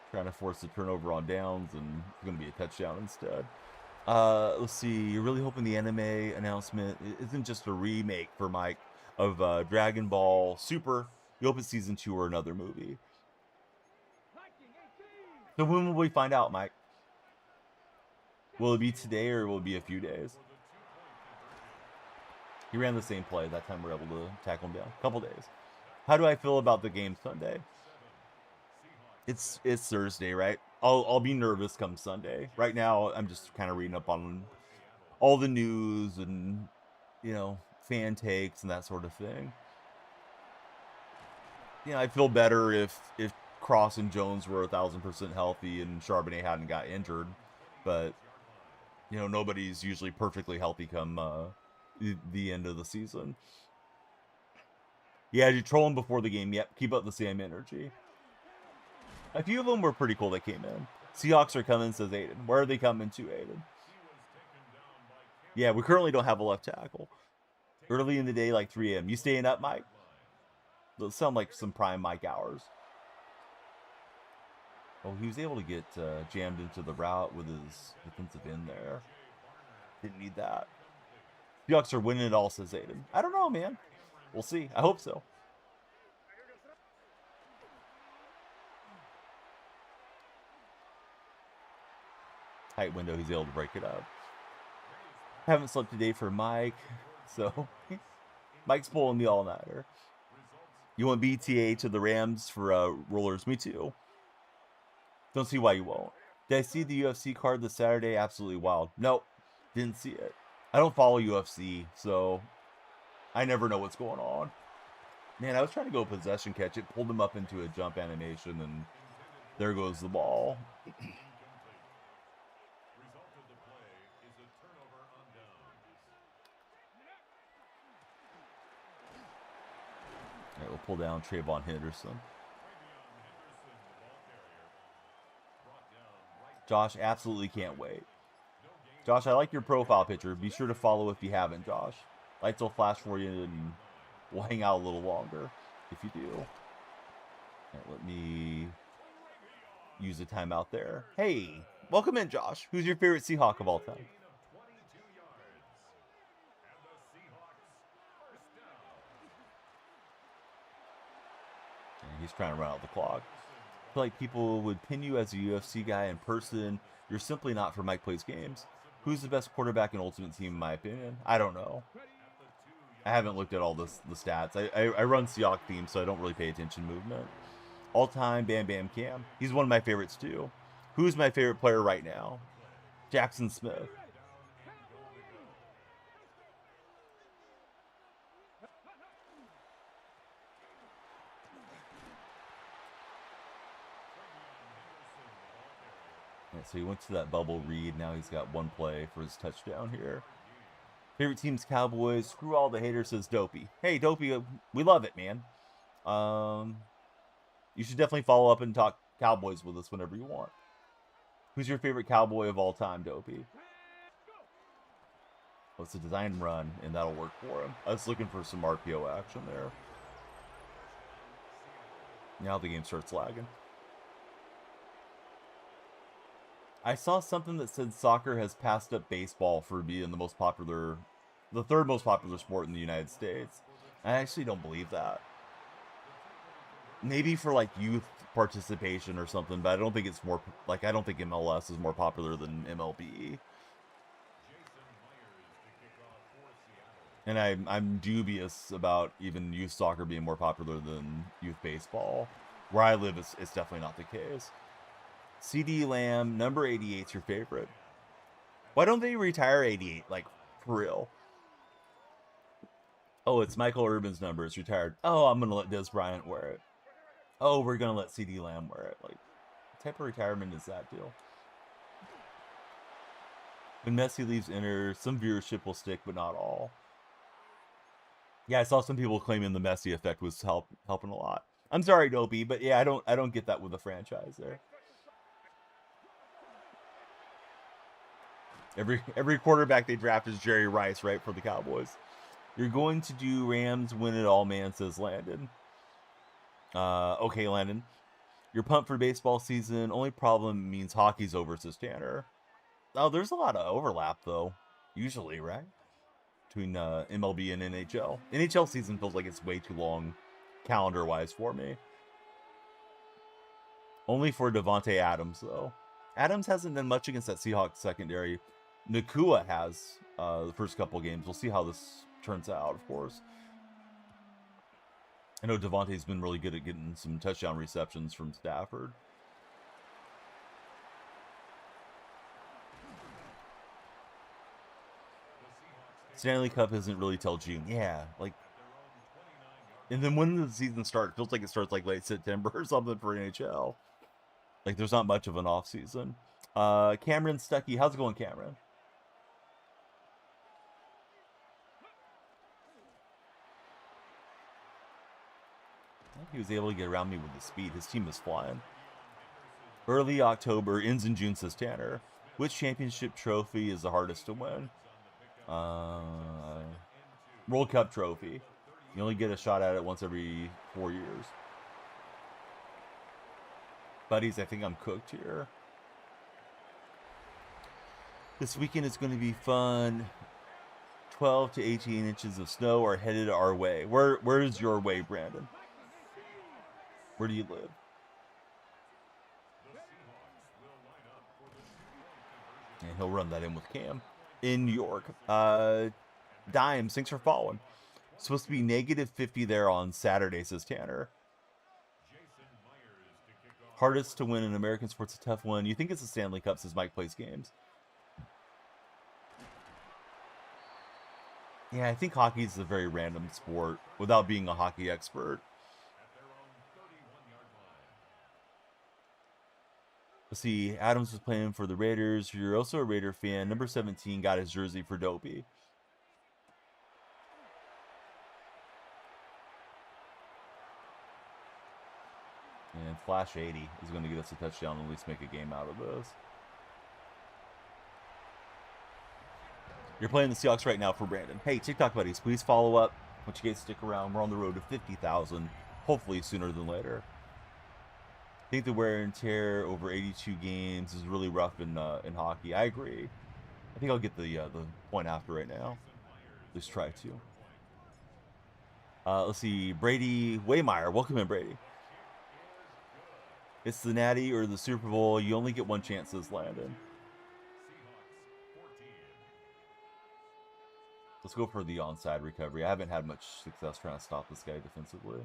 Speaker 2: Trying to force the turnover on downs, and it's going to be a touchdown instead. Let's see. You're really hoping the anime announcement isn't just a remake for Mike of Dragon Ball Super. You hope it's season 2 or another movie. So when will we find out, Mike? Will it be today or will it be a few days? He ran the same play. That time we were able to tackle him down. A couple days. How do I feel about the game Sunday? It's Thursday, right? I'll be nervous come Sunday. Right now, I'm just kind of reading up on all the news and, you know, fan takes and that sort of thing. You know, I feel better if Cross and Jones were 1,000% healthy and Charbonnet hadn't got injured, but you know, nobody's usually perfectly healthy come the end of the season. Yeah, you troll them before the game. Yep, keep up the same energy. A few of them were pretty cool that came in. Seahawks are coming, says Aiden. Where are they coming to, Aiden? Yeah, we currently don't have a left tackle. Early in the day, like 3 a.m. You staying up, Mike? Those sound like some prime Mike hours. Oh, he was able to get jammed into the route with his defensive end there. Didn't need that. Seahawks are winning it all, says Aiden. I don't know, man. We'll see. I hope so. Tight window, he's able to break it up. Haven't slept today for Mike, so Mike's pulling the all-nighter. You want BTA to the Rams for Rollers? Me too. Don't see why you won't. Did I see the UFC card this Saturday? Absolutely wild. Nope, didn't see it. I don't follow UFC, so I never know what's going on. Man, I was trying to go possession catch it, pulled him up into a jump animation, and there goes the ball. All right, we'll pull down Trayvon Henderson. Josh, absolutely can't wait. Josh, I like your profile picture. Be sure to follow if you haven't, Josh. Lights will flash for you and we'll hang out a little longer if you do. Right, let me use a timeout there. Hey, welcome in, Josh. Who's your favorite Seahawk of all time? And he's trying to run out the clock. I feel like people would pin you as a UFC guy in person. You're simply not for Mike Plays Games. Who's the best quarterback in Ultimate Team, in my opinion? I don't know. I haven't looked at all the stats. I run Seahawks team, so I don't really pay attention movement. All time, Bam Bam Cam. He's one of my favorites too. Who's my favorite player right now? Jackson Smith. Right, so he went to that bubble read. Now he's got one play for his touchdown here. Favorite team's Cowboys. Screw all the haters, says Dopey. Hey, Dopey, we love it, man. You should definitely follow up and talk Cowboys with us whenever you want. Who's your favorite Cowboy of all time, Dopey? Well, it's a design run, and that'll work for him. I was looking for some RPO action there. Now the game starts lagging. I saw something that said soccer has passed up baseball for being the third most popular sport in the United States. I actually don't believe that. Maybe for like youth participation or something, but I don't think it's more like I don't think MLS is more popular than MLB. And I'm dubious about even youth soccer being more popular than youth baseball. Where I live, it's definitely not the case. CD Lamb, number 88 is your favorite. Why don't they retire 88, like, for real? Oh, it's Michael Irvin's number. It's retired. Oh, I'm going to let Des Bryant wear it. Oh, we're going to let CD Lamb wear it. Like, what type of retirement is that deal? When Messi leaves Inter, some viewership will stick, but not all. Yeah, I saw some people claiming the Messi effect was helping a lot. I'm sorry, Dopey, but yeah, I don't get that with the franchise there. Every quarterback they draft is Jerry Rice, right, for the Cowboys. You're going to do Rams win it all, man, says Landon. Okay, Landon. You're pumped for baseball season. Only problem means hockey's over, says Tanner. Oh, there's a lot of overlap, though. Usually, right? Between MLB and NHL. NHL season feels like it's way too long calendar-wise for me. Only for Devontae Adams, though. Adams hasn't done much against that Seahawks secondary. Nakua has the first couple games. We'll see how this turns out, of course. I know Devontae's been really good at getting some touchdown receptions from Stafford. Stanley Cup isn't really till June. Yeah, like... And then when the season starts, it feels like it starts like late September or something for NHL. Like, there's not much of an off-season. Cameron Stuckey. How's it going, Cameron? He was able to get around me with the speed. His team is flying. Early October, ends in June, says Tanner. Which championship trophy is the hardest to win? World Cup trophy. You only get a shot at it once every 4 years. Buddies, I think I'm cooked here. This weekend is going to be fun. 12 to 18 inches of snow are headed our way. Where is your way, Brandon? Where do you live? And he'll run that in with Cam. In New York. Dimes, thanks for following. Supposed to be negative 50 there on Saturday, says Tanner. Hardest to win in American sports, a tough one. You think it's the Stanley Cup, says Mike plays games. Yeah, I think hockey is a very random sport without being a hockey expert. Let's see, Adams was playing for the Raiders. You're also a Raider fan. Number 17 got his jersey for Dopey. And Flash 80 is going to get us a touchdown and at least make a game out of this. You're playing the Seahawks right now for Brandon. Hey, TikTok buddies, please follow up. I want you guys to stick around. We're on the road to 50,000, hopefully sooner than later. I think the wear and tear over 82 games is really rough in hockey. I agree. I think I'll get the point after right now. At least try to. Let's see. Brady Waymeyer. Welcome in, Brady. It's the Natty or the Super Bowl. You only get one chance, says Landon. Let's go for the onside recovery. I haven't had much success trying to stop this guy defensively.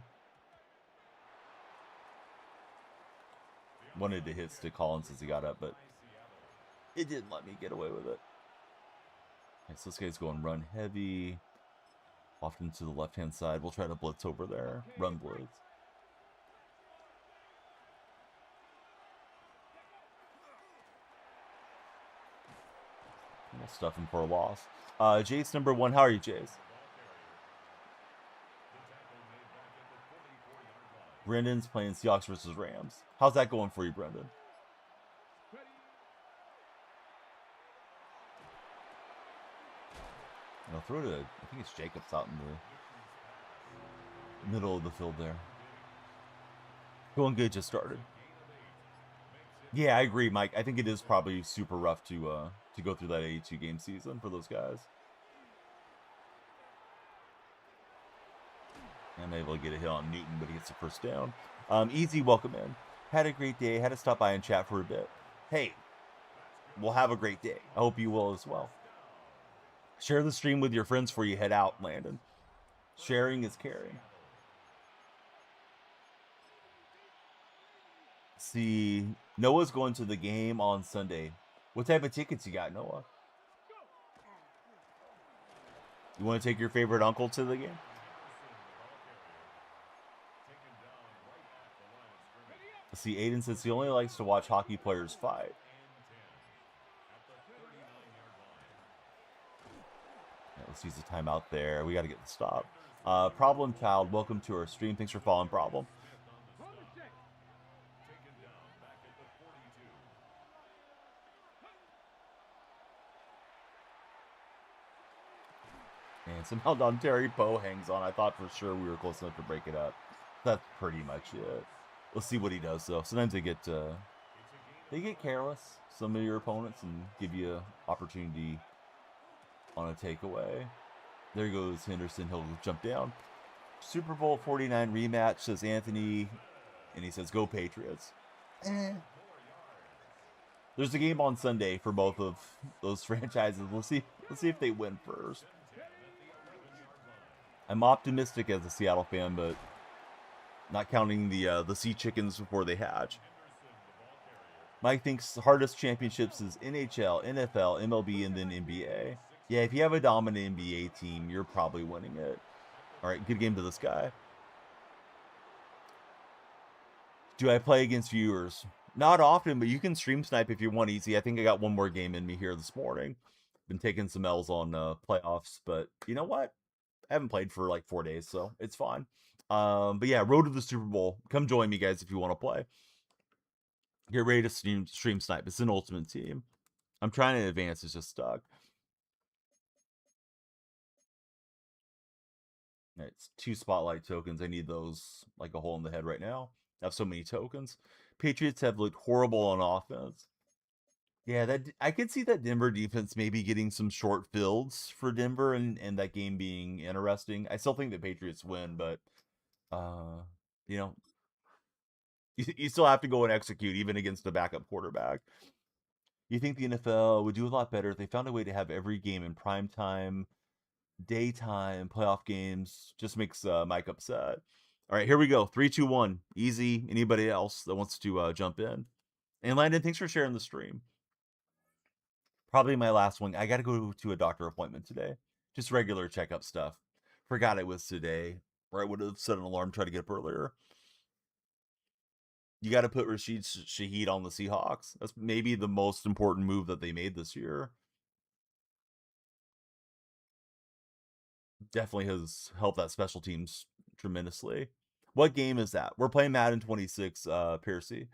Speaker 2: Wanted to hit Stick Collins as he got up, but it didn't let me get away with it. Okay, so this guy's going run heavy. Often to the left-hand side. We'll try to blitz over there. Run blitz. We'll stuff him for a loss. Jace number 1. How are you, Jace? Brendan's playing Seahawks versus Rams. How's that going for you, Brendan? I'll throw to, I think it's Jacobs out in the middle of the field there. Going good, just started. Yeah, I agree, Mike. I think it is probably super rough to go through that 82 game season for those guys. I'm able to get a hit on Newton, but he gets the first down. Easy, welcome in. Had a great day. Had to stop by and chat for a bit. Hey, we'll have a great day. I hope you will as well. Share the stream with your friends before you head out, Landon. Sharing is caring. See, Noah's going to the game on Sunday. What type of tickets you got, Noah? You want to take your favorite uncle to the game? See, Aiden says he only likes to watch hockey players fight. Right, let's use the timeout there. We got to get the stop. Problem Child, welcome to our stream. Thanks for following, Problem. And somehow Don Terry Poe hangs on. I thought for sure we were close enough to break it up. That's pretty much it. Let's see what he does, though. Sometimes they get careless, some of your opponents, and give you an opportunity on a takeaway. There goes Henderson. He'll jump down. Super Bowl 49 rematch, says Anthony, and he says, "Go Patriots." There's a game on Sunday for both of those franchises. Let's see if they win first. I'm optimistic as a Seattle fan, but not counting the sea chickens before they hatch. Mike thinks the hardest championships is NHL, NFL, MLB, and then NBA. Yeah, if you have a dominant NBA team, you're probably winning it. All right, good game to this guy. Do I play against viewers? Not often, but you can stream snipe if you want easy. I think I got one more game in me here this morning. Been taking some L's on playoffs, but you know what? I haven't played for like 4 days, so it's fine. But yeah, road to the Super Bowl. Come join me, guys, if you want to play. Get ready to stream snipe. It's an ultimate team. I'm trying to advance. It's just stuck. All right, it's 2 spotlight tokens. I need those like a hole in the head right now. I have so many tokens. Patriots have looked horrible on offense. Yeah, I could see that Denver defense maybe getting some short fields for Denver and that game being interesting. I still think the Patriots win, but you know, you still have to go and execute even against a backup quarterback. You think the NFL would do a lot better if they found a way to have every game in prime time, daytime, playoff games? Just makes Mike upset. All right, here we go. 3, 2, 1. Easy. Anybody else that wants to jump in? And Landon, thanks for sharing the stream. Probably my last one. I got to go to a doctor appointment today. Just regular checkup stuff. Forgot it was today, or I would have set an alarm, try to get up earlier. You got to put Rashid Shaheed on the Seahawks. That's maybe the most important move that they made this year. Definitely has helped that special teams tremendously. What game is that? We're playing Madden 26, Piercy.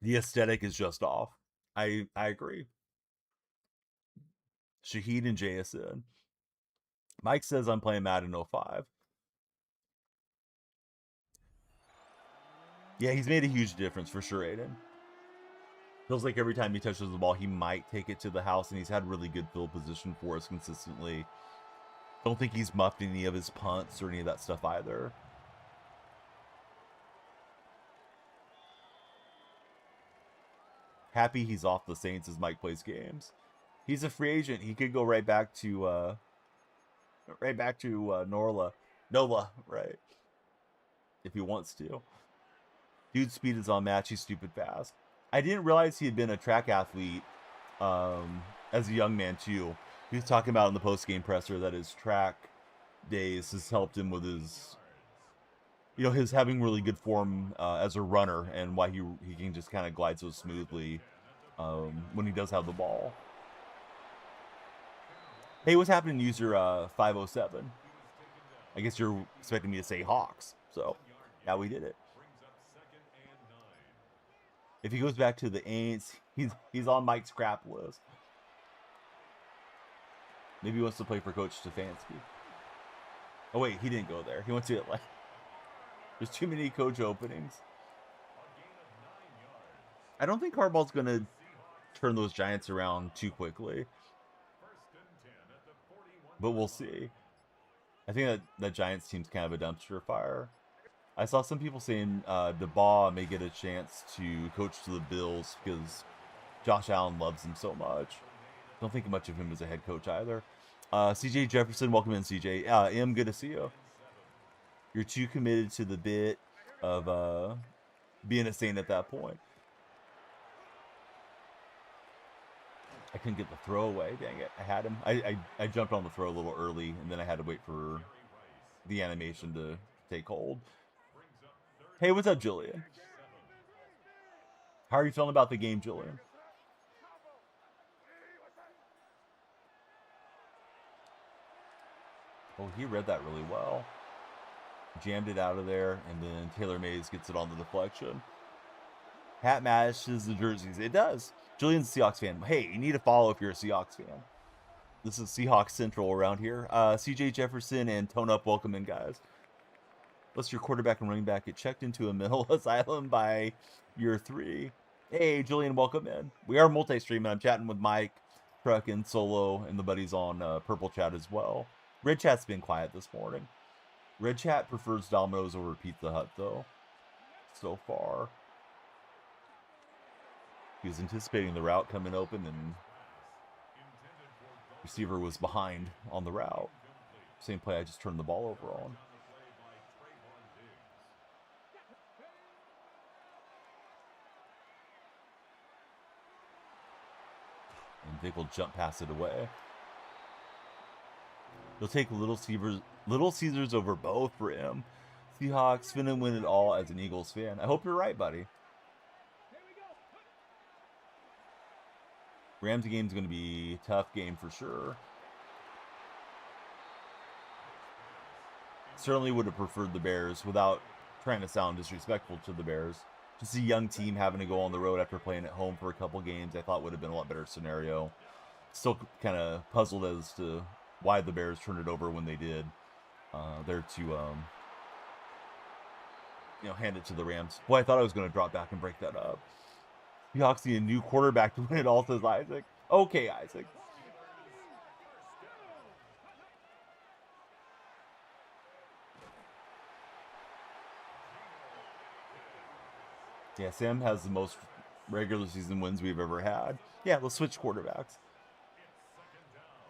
Speaker 2: The aesthetic is just off. I agree. Shaheed and JSN. Mike says I'm playing Madden 05. Yeah, he's made a huge difference for sure, Aiden. Feels like every time he touches the ball, he might take it to the house, and he's had really good field position for us consistently. Don't think he's muffed any of his punts or any of that stuff either. Happy he's off the Saints as Mike plays games. He's a free agent. He could go right back to Nola, right? If he wants to. Dude's speed is unmatched. He's stupid fast. I didn't realize he had been a track athlete as a young man too. He was talking about in the post-game presser that his track days has helped him with his, his having really good form as a runner, and why he can just kind of glide so smoothly when he does have the ball. Hey, what's happening, user 507? I guess you're expecting me to say Hawks, so yeah, we did it. If he goes back to the Aints, he's on Mike's crap list. Maybe he wants to play for Coach Stefanski. Oh wait, he didn't go there. He went to Atlanta. There's too many coach openings. I don't think Harbaugh's going to turn those Giants around too quickly. But we'll see. I think that Giants team's kind of a dumpster fire. I saw some people saying DeBaugh may get a chance to coach to the Bills because Josh Allen loves him so much. Don't think much of him as a head coach either. CJ Jefferson, welcome in, CJ. Em, good to see you. You're too committed to the bit of being a Saint at that point. I couldn't get the throw away. Dang it. I had him. I jumped on the throw a little early, and then I had to wait for the animation to take hold. Hey, what's up, Julian? How are you feeling about the game, Julian? Oh, he read that really well. Jammed it out of there, and then Taylor Mays gets it on the deflection. Hat matches the jerseys. It does. Julian's a Seahawks fan. Hey, you need to follow if you're a Seahawks fan. This is Seahawks Central around here. CJ Jefferson and Tone Up, welcome in, guys. Unless your quarterback and running back get checked into a mental asylum by year 3. Hey, Julian, welcome in. We are multi-streaming. I'm chatting with Mike, Truck, and Solo, and the buddies on Purple Chat as well. Red Chat's been quiet this morning. Red Chat prefers Domino's over Pizza Hut, though, so far. He was anticipating the route coming open, and receiver was behind on the route. Same play I just turned the ball over on. And Vic will jump pass it away. He'll take Little Caesars over both for him. Seahawks finna win it all as an Eagles fan. I hope you're right, buddy. Rams game's going to be a tough game for sure. Certainly would have preferred the Bears without trying to sound disrespectful to the Bears. Just a young team having to go on the road after playing at home for a couple games, I thought would have been a lot better scenario. Still kind of puzzled as to why the Bears turned it over when they did. There to hand it to the Rams. Boy, I thought I was going to drop back and break that up. Seahawks need a new quarterback to win it all, says Isaac. Okay, Isaac. Yeah, Sam has the most regular season wins we've ever had. Yeah, let's switch quarterbacks.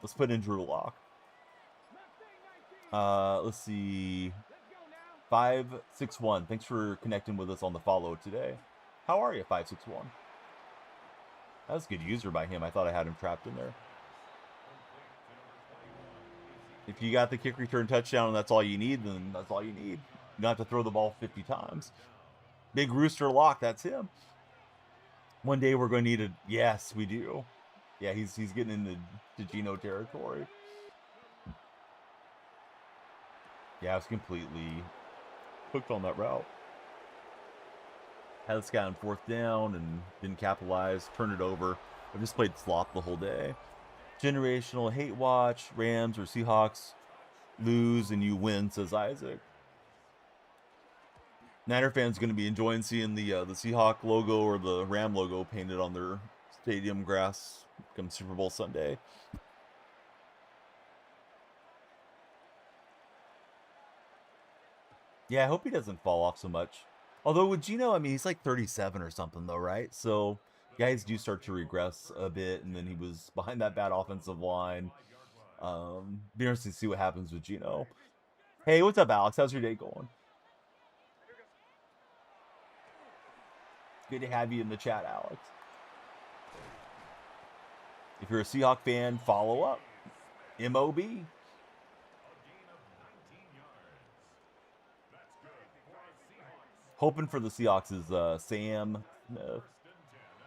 Speaker 2: Let's put in Drew Lock. Let's see. 561. Thanks for connecting with us on the follow today. How are you, 561? That was a good user by him. I thought I had him trapped in there. If you got the kick return touchdown and that's all you need, then that's all you need. You don't have to throw the ball 50 times. Big Rooster Lock, that's him. One day we're going to need a... Yes, we do. Yeah, he's getting into Gino territory. Yeah, I was completely hooked on that route. Had this guy on 4th down and didn't capitalize, turned it over. I just played slop the whole day. Generational hate watch, Rams or Seahawks lose and you win, says Isaac. Niner fans going to be enjoying seeing the Seahawk logo or the Ram logo painted on their stadium grass come Super Bowl Sunday. Yeah, I hope he doesn't fall off so much. Although with Gino, I mean, he's like 37 or something though, right? So Guys do start to regress a bit, and then he was behind that bad offensive line. Be interesting to see what happens with Gino. Hey, what's up, Alex? How's your day going? Good to have you in the chat, Alex. If you're a Seahawk fan, follow up. MOB. Hoping for the Seahawks is Sam Smith.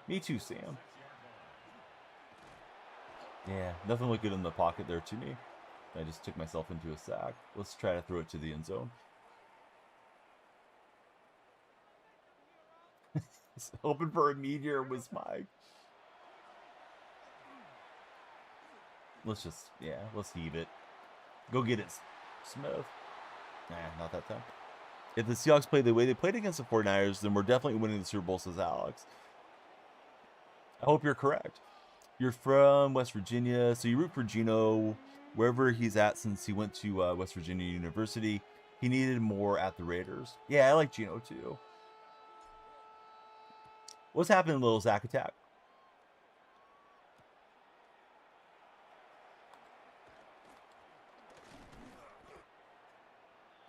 Speaker 2: Me too, Sam. Yeah, nothing looked good in the pocket there to me. I just took myself into a sack. Let's try to throw it to the end zone. Hoping for a meteor was Mike. Let's just, yeah, let's heave it. Go get it, Smith. Nah, not that time. If the Seahawks play the way they played against the 49ers, then we're definitely winning the Super Bowl, says Alex. I hope you're correct. You're from West Virginia, so you root for Gino wherever he's at since he went to West Virginia University. He needed more at the Raiders. Yeah, I like Gino too. What's happening, little Zach Attack?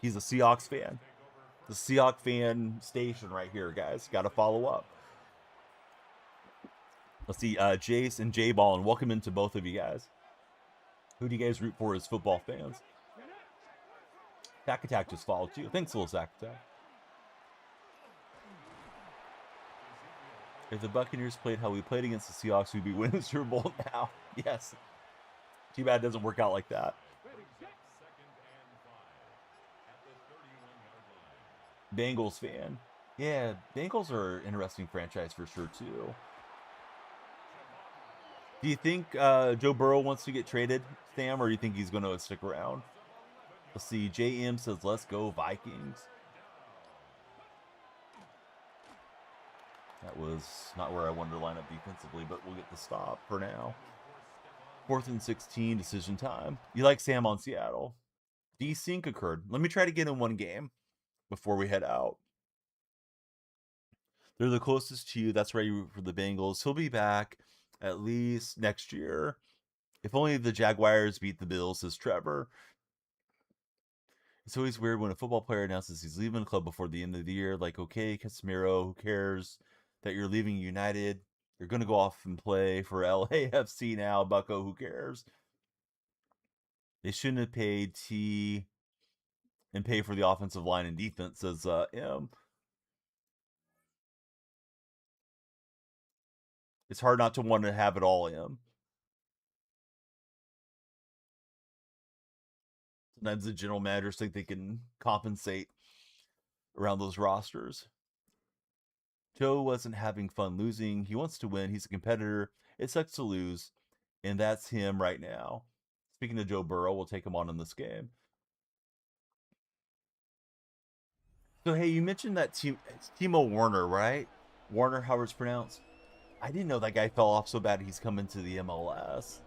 Speaker 2: He's a Seahawks fan. The Seahawks fan station right here, guys. Got to follow up. Let's see, Jace and J-Ball, and welcome into both of you guys. Who do you guys root for as football fans? Zach Attack just followed you. Thanks, little Zach Attack. If the Buccaneers played how we played against the Seahawks, we'd be winning the Super Bowl now. Yes. Too bad it doesn't work out like that. Bengals fan. Yeah, Bengals are an interesting franchise for sure, too. Do you think Joe Burrow wants to get traded, Sam, or do you think he's going to stick around? Let's see. JM says, let's go Vikings. That was not where I wanted to line up defensively, but we'll get the stop for now. 4th and 16, decision time. You like Sam on Seattle. Desync occurred. Let me try to get in one game before we head out. They're the closest to you. That's right, you root for the Bengals. He'll be back at least next year. If only the Jaguars beat the Bills, says Trevor. It's always weird when a football player announces he's leaving the club before the end of the year. Like, okay, Casemiro, who cares that you're leaving United? You're going to go off and play for LAFC now. Bucko, who cares? They shouldn't have paid T and pay for the offensive line and defense, says M. It's hard not to want to have it all, M. Sometimes the general managers think they can compensate around those rosters. Joe wasn't having fun losing. He wants to win. He's a competitor. It sucks to lose, and that's him right now. Speaking of Joe Burrow, we'll take him on in this game. So, hey, you mentioned that Timo Werner, right? Warner, how it's pronounced. I didn't know that guy fell off so bad he's coming to the MLS.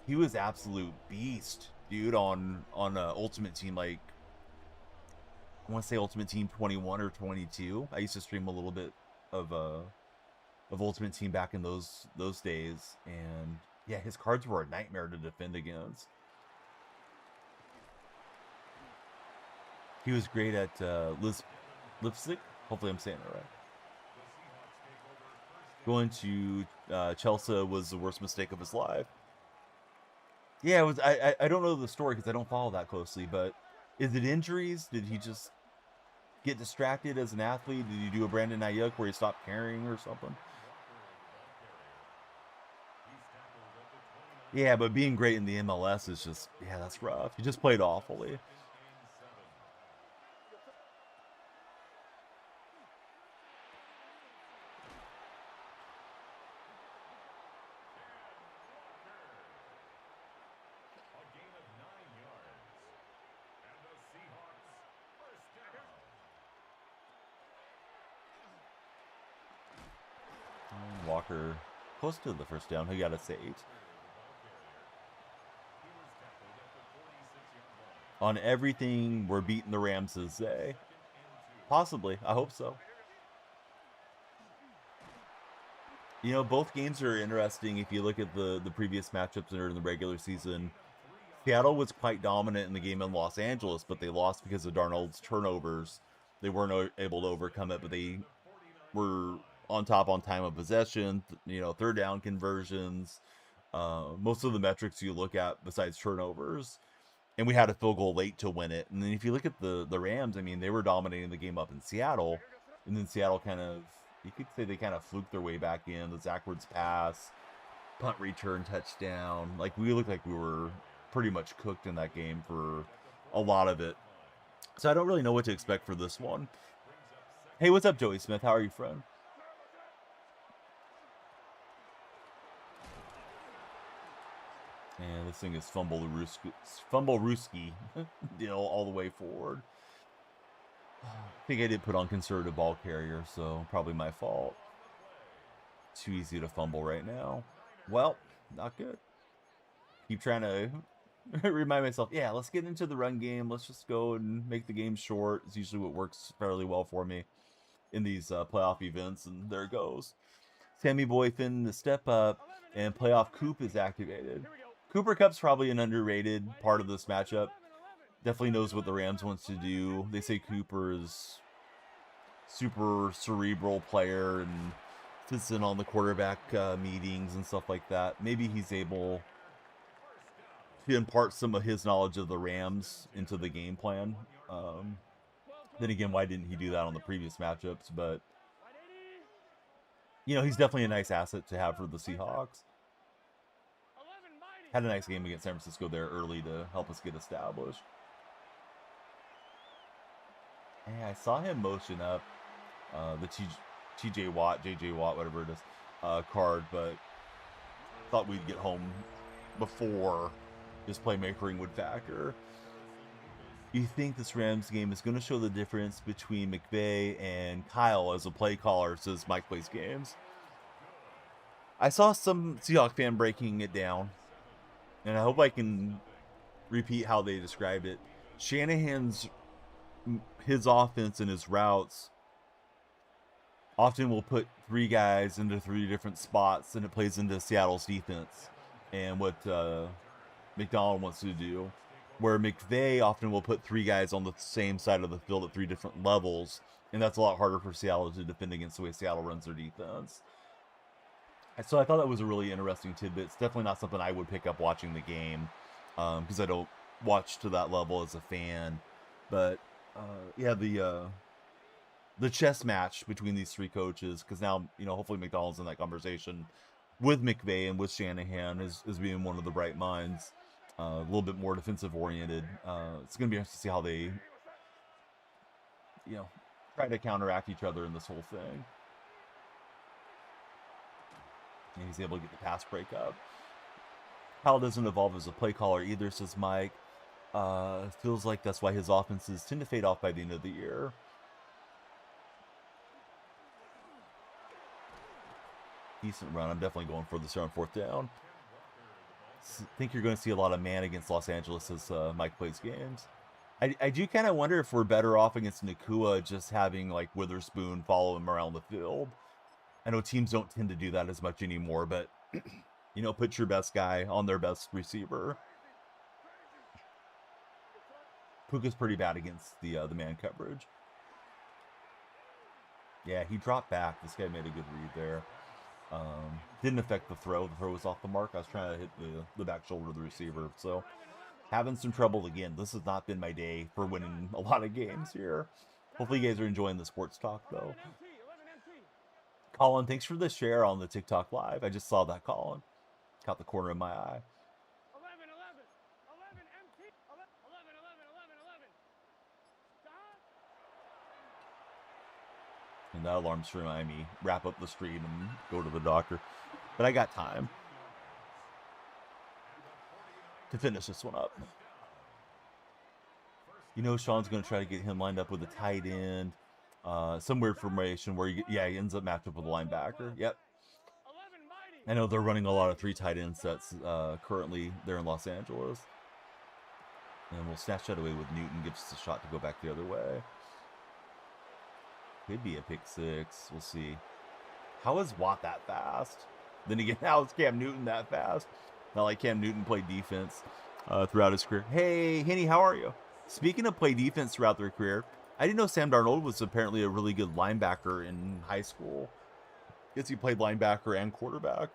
Speaker 2: He was absolute beast, dude, on Ultimate Team, like, I want to say Ultimate Team 21 or 22. I used to stream a little bit of Ultimate Team back in those days, and yeah, his cards were a nightmare to defend against. He was great at Lipstick. Hopefully I'm saying it right. Going to Chelsea was the worst mistake of his life. Yeah, it was. I don't know the story because I don't follow that closely, but is it injuries? Did he just get distracted as an athlete? Did he do a Brandon Ayuk where he stopped caring or something? Yeah, but being great in the MLS is just, yeah, that's rough. He just played awfully. Walker close to the first down. He got us 8. On everything, we're beating the Rams, says Zay. Possibly. I hope so. You know, both games are interesting. If you look at the previous matchups that are in the regular season, Seattle was quite dominant in the game in Los Angeles, but they lost because of Darnold's turnovers. They weren't able to overcome it, but they were on top on time of possession, you know, third down conversions, most of the metrics you look at besides turnovers. And we had a field goal late to win it. And then if you look at the Rams, I mean, they were dominating the game up in Seattle. And then Seattle kind of, you could say they kind of fluked their way back in. The Zach Ertz pass, punt return, touchdown. Like, we looked like we were pretty much cooked in that game for a lot of it. So I don't really know what to expect for this one. Hey, what's up, Joey Smith? How are you, friend? And this thing is fumble Ruski deal all the way forward. I think I did put on conservative ball carrier, so probably my fault. Too easy to fumble right now. Well, not good. Keep trying to remind myself, yeah, let's get into the run game. Let's just go and make the game short. It's usually what works fairly well for me in these playoff events, and there it goes. Sammy Boy Finn to step up, and playoff Coop is activated. Cooper Cup's probably an underrated part of this matchup. Definitely knows what the Rams wants to do. They say Cooper is super cerebral player and sits in on the quarterback meetings and stuff like that. Maybe he's able to impart some of his knowledge of the Rams into the game plan. Then again, why didn't he do that on the previous matchups? But, you know, he's definitely a nice asset to have for the Seahawks. Had a nice game against San Francisco there early to help us get established. Hey, I saw him motion up the TJ Watt, JJ Watt, whatever it is, card, but thought we'd get home before his playmakering would factor. You think this Rams game is going to show the difference between McVay and Kyle as a play caller, says Mike Plays Games. I saw some Seahawks fan breaking it down, and I hope I can repeat how they described it. Shanahan's his offense and his routes often will put three guys into three different spots, and it plays into Seattle's defense and what McDonald wants to do. Where McVay often will put three guys on the same side of the field at three different levels, and that's a lot harder for Seattle to defend against the way Seattle runs their defense. So I thought that was a really interesting tidbit. It's definitely not something I would pick up watching the game, because I don't watch to that level as a fan. But yeah, the chess match between these three coaches, because now, you know, hopefully McDonald's in that conversation with McVay and with Shanahan is being one of the bright minds. A little bit more defensive oriented. It's going to be interesting to see how they, you know, try to counteract each other in this whole thing. And he's able to get the pass break up. Kyle doesn't evolve as a play caller either, says Mike. Feels like that's why his offenses tend to fade off by the end of the year. Decent run. I'm definitely going for this here on fourth down. Think you're going to see a lot of man against Los Angeles as Mike Plays Games. I do kind of wonder if we're better off against Nakua just having like Witherspoon follow him around the field. I know teams don't tend to do that as much anymore, but you know, put your best guy on their best receiver. Puka's pretty bad against the man coverage. Yeah, he dropped back. This guy made a good read there. Didn't affect the throw. The throw was off the mark. I was trying to hit the back shoulder of the receiver. So having some trouble again. This has not been my day for winning a lot of games here. Hopefully you guys are enjoying the sports talk though. Colin, thanks for the share on the TikTok live. I just saw that, Colin. Caught the corner of my eye.
Speaker 3: 11, 11, empty, 11, 11.
Speaker 2: And that alarm's remind me, wrap up the stream and go to the doctor. But I got time to finish this one up. You know, Sean's going to try to get him lined up with a tight end. Some weird formation where, he ends up matched up with a linebacker. Yep. I know they're running a lot of 3 tight end sets currently there in Los Angeles. And we'll snatch that away with Newton. Gives us a shot to go back the other way. Could be a pick 6. We'll see. How is Watt that fast? Then again, how is Cam Newton that fast? Not like Cam Newton played defense throughout his career. Hey, Henny, how are you? Speaking of play defense throughout their career, I didn't know Sam Darnold was apparently a really good linebacker in high school. Guess he played linebacker and quarterback.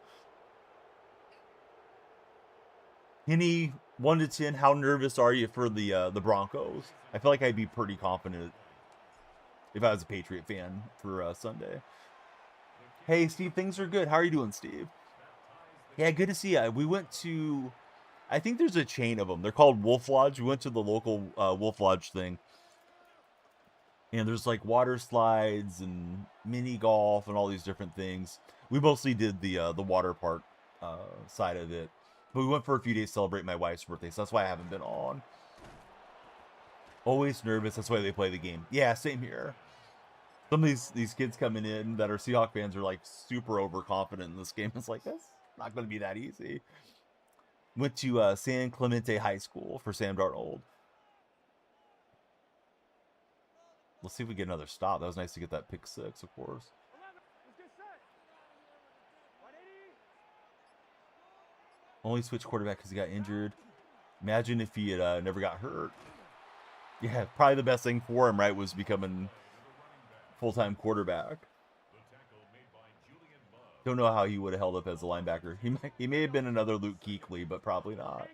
Speaker 2: Henny, 1 to 10, how nervous are you for the Broncos? I feel like I'd be pretty confident if I was a Patriot fan for Sunday. Hey, Steve, things are good. How are you doing, Steve? Yeah, good to see you. We went to, I think there's a chain of them. They're called Wolf Lodge. We went to the local Wolf Lodge thing. And there's like water slides and mini golf and all these different things. We mostly did the water park side of it. But we went for a few days to celebrate my wife's birthday, so that's why I haven't been on. Always nervous. That's why they play the game. Yeah, same here. Some of these kids coming in that are Seahawks fans are like super overconfident in this game. It's like, that's not going to be that easy. Went to San Clemente High School for Sam Darnold. Let's see if we get another stop. That was nice to get that pick 6, of course.
Speaker 3: 11. Let's get set. 180.
Speaker 2: Only switched quarterback because he got injured. Imagine if he had never got hurt. Yeah, probably the best thing for him, right, was becoming full-time quarterback. Don't know how he would have held up as a linebacker. He may have been another Luke Kuechly, but probably not.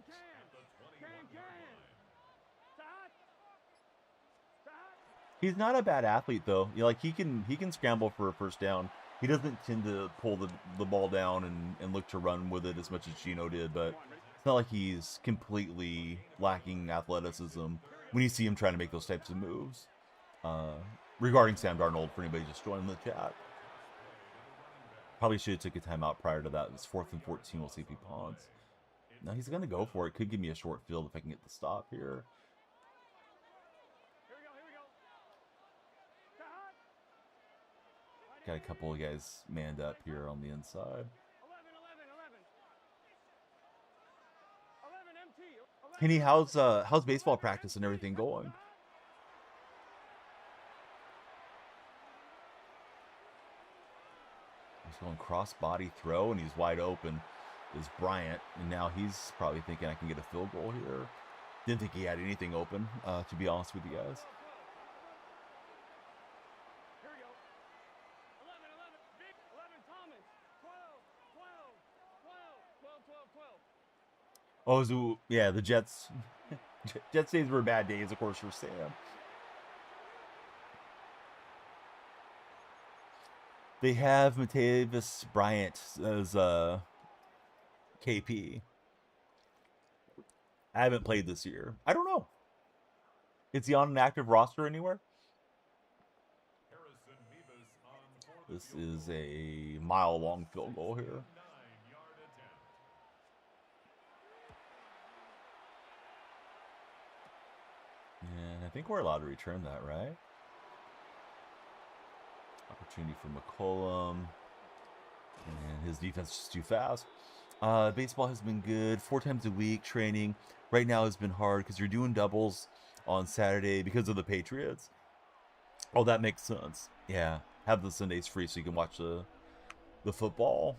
Speaker 2: He's not a bad athlete though. You know, like he can scramble for a first down. He doesn't tend to pull the ball down and look to run with it as much as Gino did, but it's not like he's completely lacking athleticism when you see him trying to make those types of moves. Regarding Sam Darnold, for anybody just joining the chat. Probably should have took a timeout prior to that. It was 4th and 14. We'll see if he punts. Now he's going to go for it. Could give me a short field if I can get the stop here.
Speaker 3: Here we go.
Speaker 2: Got a couple of guys manned up here on the inside.
Speaker 3: 11 MT.
Speaker 2: Kenny, how's baseball practice and everything going? He's going cross body throw and he's wide open. Is Bryant, and now he's probably thinking I can get a field goal here. Didn't think he had anything open, to be honest with you guys.
Speaker 3: Here we go. 11 Big 11 Thomas. 12.
Speaker 2: Oh, so, yeah, the Jets. Jets days were bad days, of course, for Sam. They have Matavis Bryant as KP. I haven't played this year. I don't know. Is he on an active roster anywhere? This is a mile-long field goal here. And I think we're allowed to return that, right? Opportunity for McCollum. And his defense is just too fast. Baseball has been good. 4 times a week training. Right now has been hard because you're doing doubles on Saturday because of the Patriots. Oh, that makes sense. Yeah. Have the Sundays free so you can watch the football.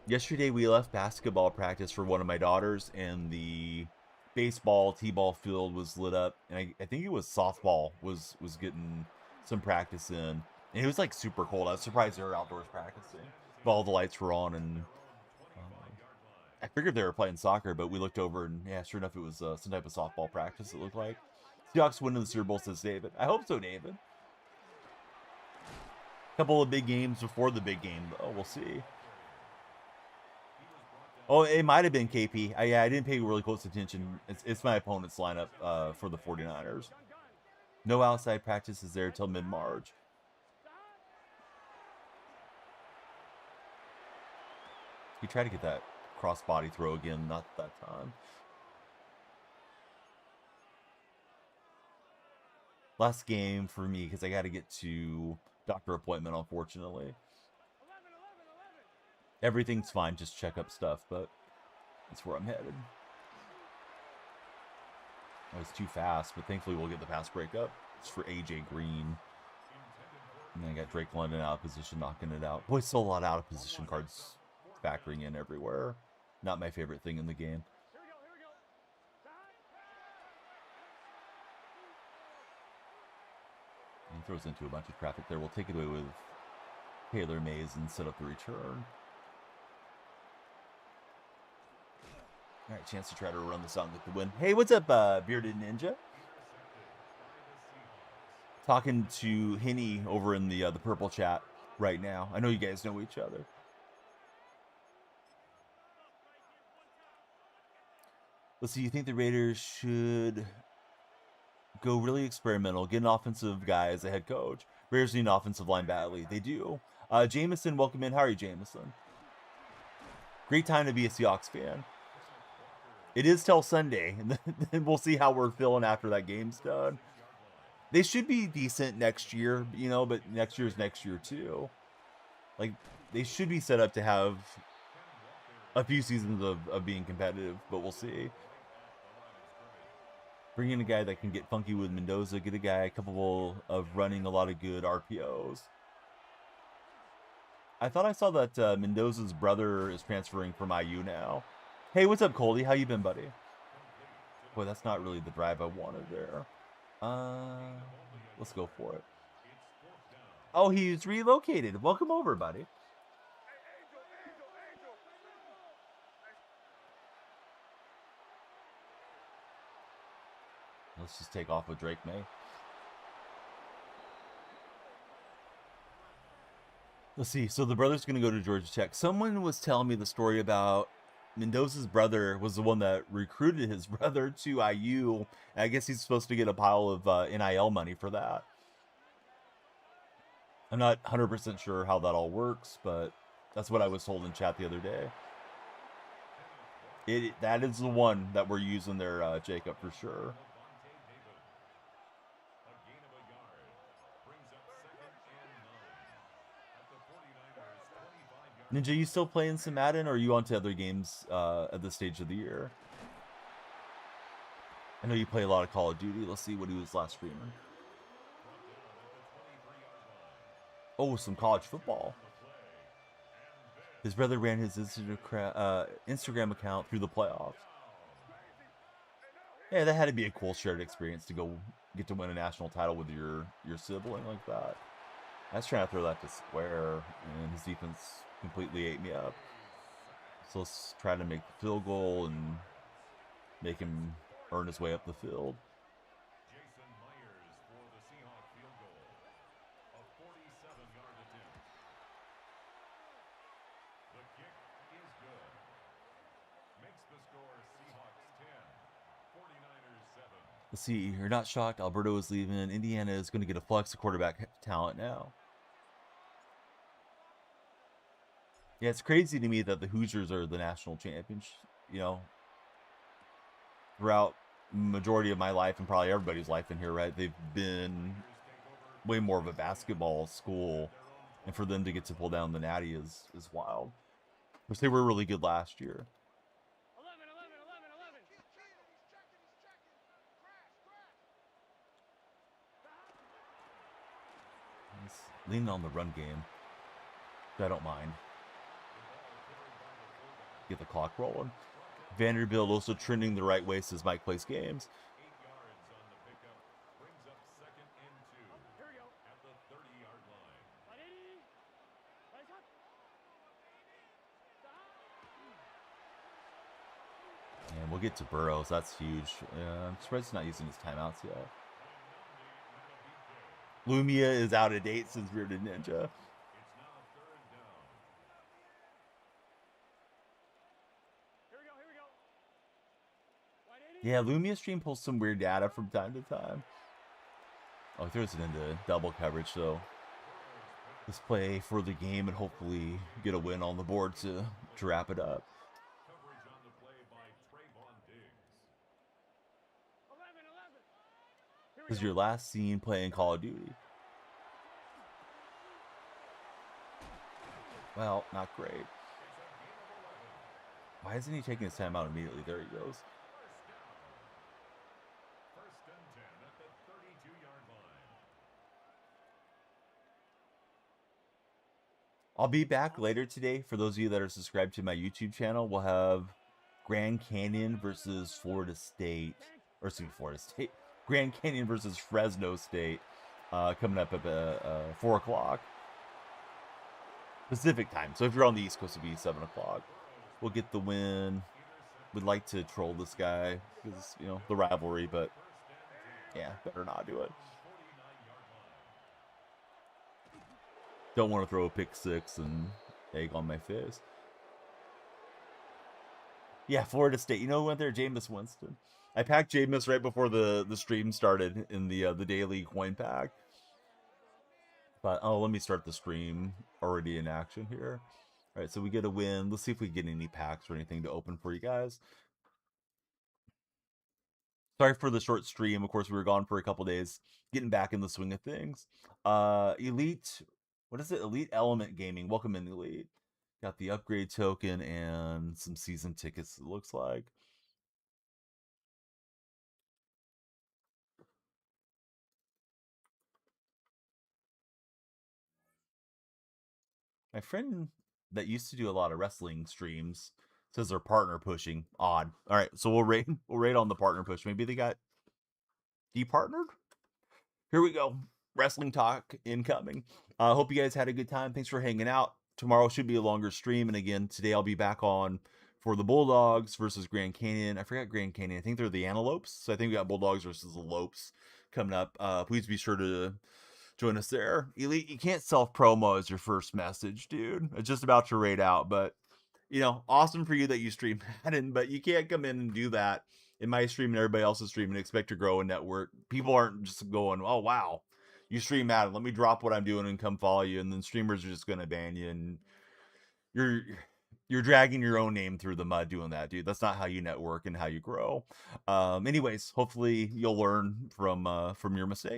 Speaker 2: Yesterday we left basketball practice for one of my daughters and the baseball t-ball field was lit up. And I think it was softball was getting some practice in. And it was like super cold. I was surprised they were outdoors practicing. But all the lights were on and I figured they were playing soccer, but we looked over and yeah, sure enough, it was some type of softball practice, it looked like. Seahawks winning the Super Bowl, says David. I hope so, David. Couple of big games before the big game, though. We'll see. Oh, it might have been KP. Yeah, I didn't pay really close attention. It's my opponent's lineup for the 49ers. No outside practices there till mid-March. He tried to get that cross-body throw again, not that time. Last game for me because I got to get to doctor appointment, unfortunately. Everything's fine, just check up stuff, but that's where I'm headed. I was too fast, but thankfully we'll get the pass breakup. It's for AJ Green. And then I got Drake London out of position, knocking it out. Boy, still a lot of out of position cards factoring in everywhere. Not my favorite thing in the game.
Speaker 3: Here we go, here we go.
Speaker 2: And he throws into a bunch of traffic there. We'll take it away with Taylor Mays and set up the return. All right, chance to try to run this out and get the win. Hey, what's up, Bearded Ninja? Talking to Henny over in the purple chat right now. I know you guys know each other. Let's see. You think the Raiders should go really experimental, get an offensive guy as a head coach? Raiders need an offensive line badly. They do. Jameson, welcome in. How are you, Jameson? Great time to be a Seahawks fan. It is till Sunday, and then we'll see how we're feeling after that game's done. They should be decent next year, you know, but next year's next year too. Like, they should be set up to have a few seasons of being competitive, but we'll see. Bring in a guy that can get funky with Mendoza, get a guy capable of running a lot of good RPOs. I thought I saw that Mendoza's brother is transferring from IU now. Hey, what's up, Coldy? How you been, buddy? Boy, that's not really the drive I wanted there. Let's go for it. Oh, he's relocated. Welcome over, buddy. Let's just take off with Drake May. Let's see. So the brother's going to go to Georgia Tech. Someone was telling me the story about Mendoza's brother was the one that recruited his brother to IU. And I guess he's supposed to get a pile of NIL money for that. I'm not 100% sure how that all works, but that's what I was told in chat the other day. That is the one that we're using there, Jacob, for sure. Ninja, you still playing some Madden, or are you on to other games at this stage of the year? I know you play a lot of Call of Duty. Let's see what he was last streaming. Oh, some college football. His brother ran his Instagram account through the playoffs. Yeah, that had to be a cool shared experience to go get to win a national title with your sibling like that. I was trying to throw that to square, and his defense completely ate me up. So let's try to make the field goal and make him earn his way up the field.
Speaker 1: Jason Myers for the Seahawks field goal. A 47-yard attempt. The kick is good. Makes the score Seahawks 10, 49ers 7.
Speaker 2: Let's see, you're not shocked. Alberto is leaving. Indiana is going to get a flux of quarterback talent now. Yeah, it's crazy to me that the Hoosiers are the national champions, you know. Throughout majority of my life and probably everybody's life in here, right? They've been way more of a basketball school, and for them to get to pull down the Natty is wild. Which they were really good last year.
Speaker 3: 11, 11, 11, 11.
Speaker 2: He's leaning on the run game. I don't mind. Get the clock rolling. Vanderbilt also trending the right way since Mike plays games.
Speaker 1: 8 yards on the pickup. Brings up 2nd and 2.
Speaker 3: Here we go.
Speaker 1: At the 30-yard line.
Speaker 3: 180. Right up.
Speaker 2: And we'll get to Burrows. That's huge. I'm surprised he's not using his timeouts yet. Lumia is out of date since Bearded Ninja.
Speaker 1: It's now 3rd down.
Speaker 3: Here we go, here we go. 180.
Speaker 2: Yeah, Lumia stream pulls some weird data from time to time. Oh, he throws it into double coverage, so let's play for the game and hopefully get a win on the board to wrap it up.
Speaker 1: Coverage on the play by Trayvon Diggs.
Speaker 3: 11, 11. Here we
Speaker 2: This is
Speaker 3: go.
Speaker 2: your last scene playing Call of Duty. Well, not great. Why isn't he taking his time out immediately? There he goes.
Speaker 1: First and 10 at the 32-yard line.
Speaker 2: I'll be back later today. For those of you that are subscribed to my YouTube channel, we'll have Grand Canyon versus Florida State, or excuse me, Florida State, Grand Canyon versus Fresno State, coming up at 4 o'clock Pacific time. So if you're on the East Coast, it'll be 7 o'clock. We'll get the win. Would like to troll this guy because, you know, the rivalry, but yeah, better not do it. Don't want to throw a pick six and egg on my face. Yeah, Florida State. You know who went there? Jameis Winston. I packed Jameis right before the stream started in the daily coin pack. But oh, let me start the stream already in action here. All right, so we get a win. Let's see if we get any packs or anything to open for you guys. Sorry for the short stream. Of course, we were gone for a couple days, getting back in the swing of things. Elite, what is it? Elite Element Gaming. Welcome in, Elite. Got the upgrade token and some season tickets, it looks like. My friend that used to do a lot of wrestling streams says they're partner pushing. Odd. All right, so we'll rate on the partner push. Maybe they got departnered. Here we go. Wrestling talk incoming. Hope you guys had a good time. Thanks for hanging out. Tomorrow should be a longer stream, and again today I'll be back on for the Bulldogs versus Grand Canyon. I forgot Grand Canyon. I think they're the Antelopes. So I think we got Bulldogs versus the Lopes coming up. Please be sure to join us there. Elite, you can't self-promo as your first message, dude. It's just about to raid out, but you know, awesome for you that you stream Madden, but you can't come in and do that in my stream and everybody else's stream and expect to grow a network. People aren't just going, oh wow, you stream Madden, let me drop what I'm doing and come follow you, and then streamers are just gonna ban you, and you're dragging your own name through the mud doing that, dude. That's not how you network and how you grow. Anyways, hopefully you'll learn from your mistakes.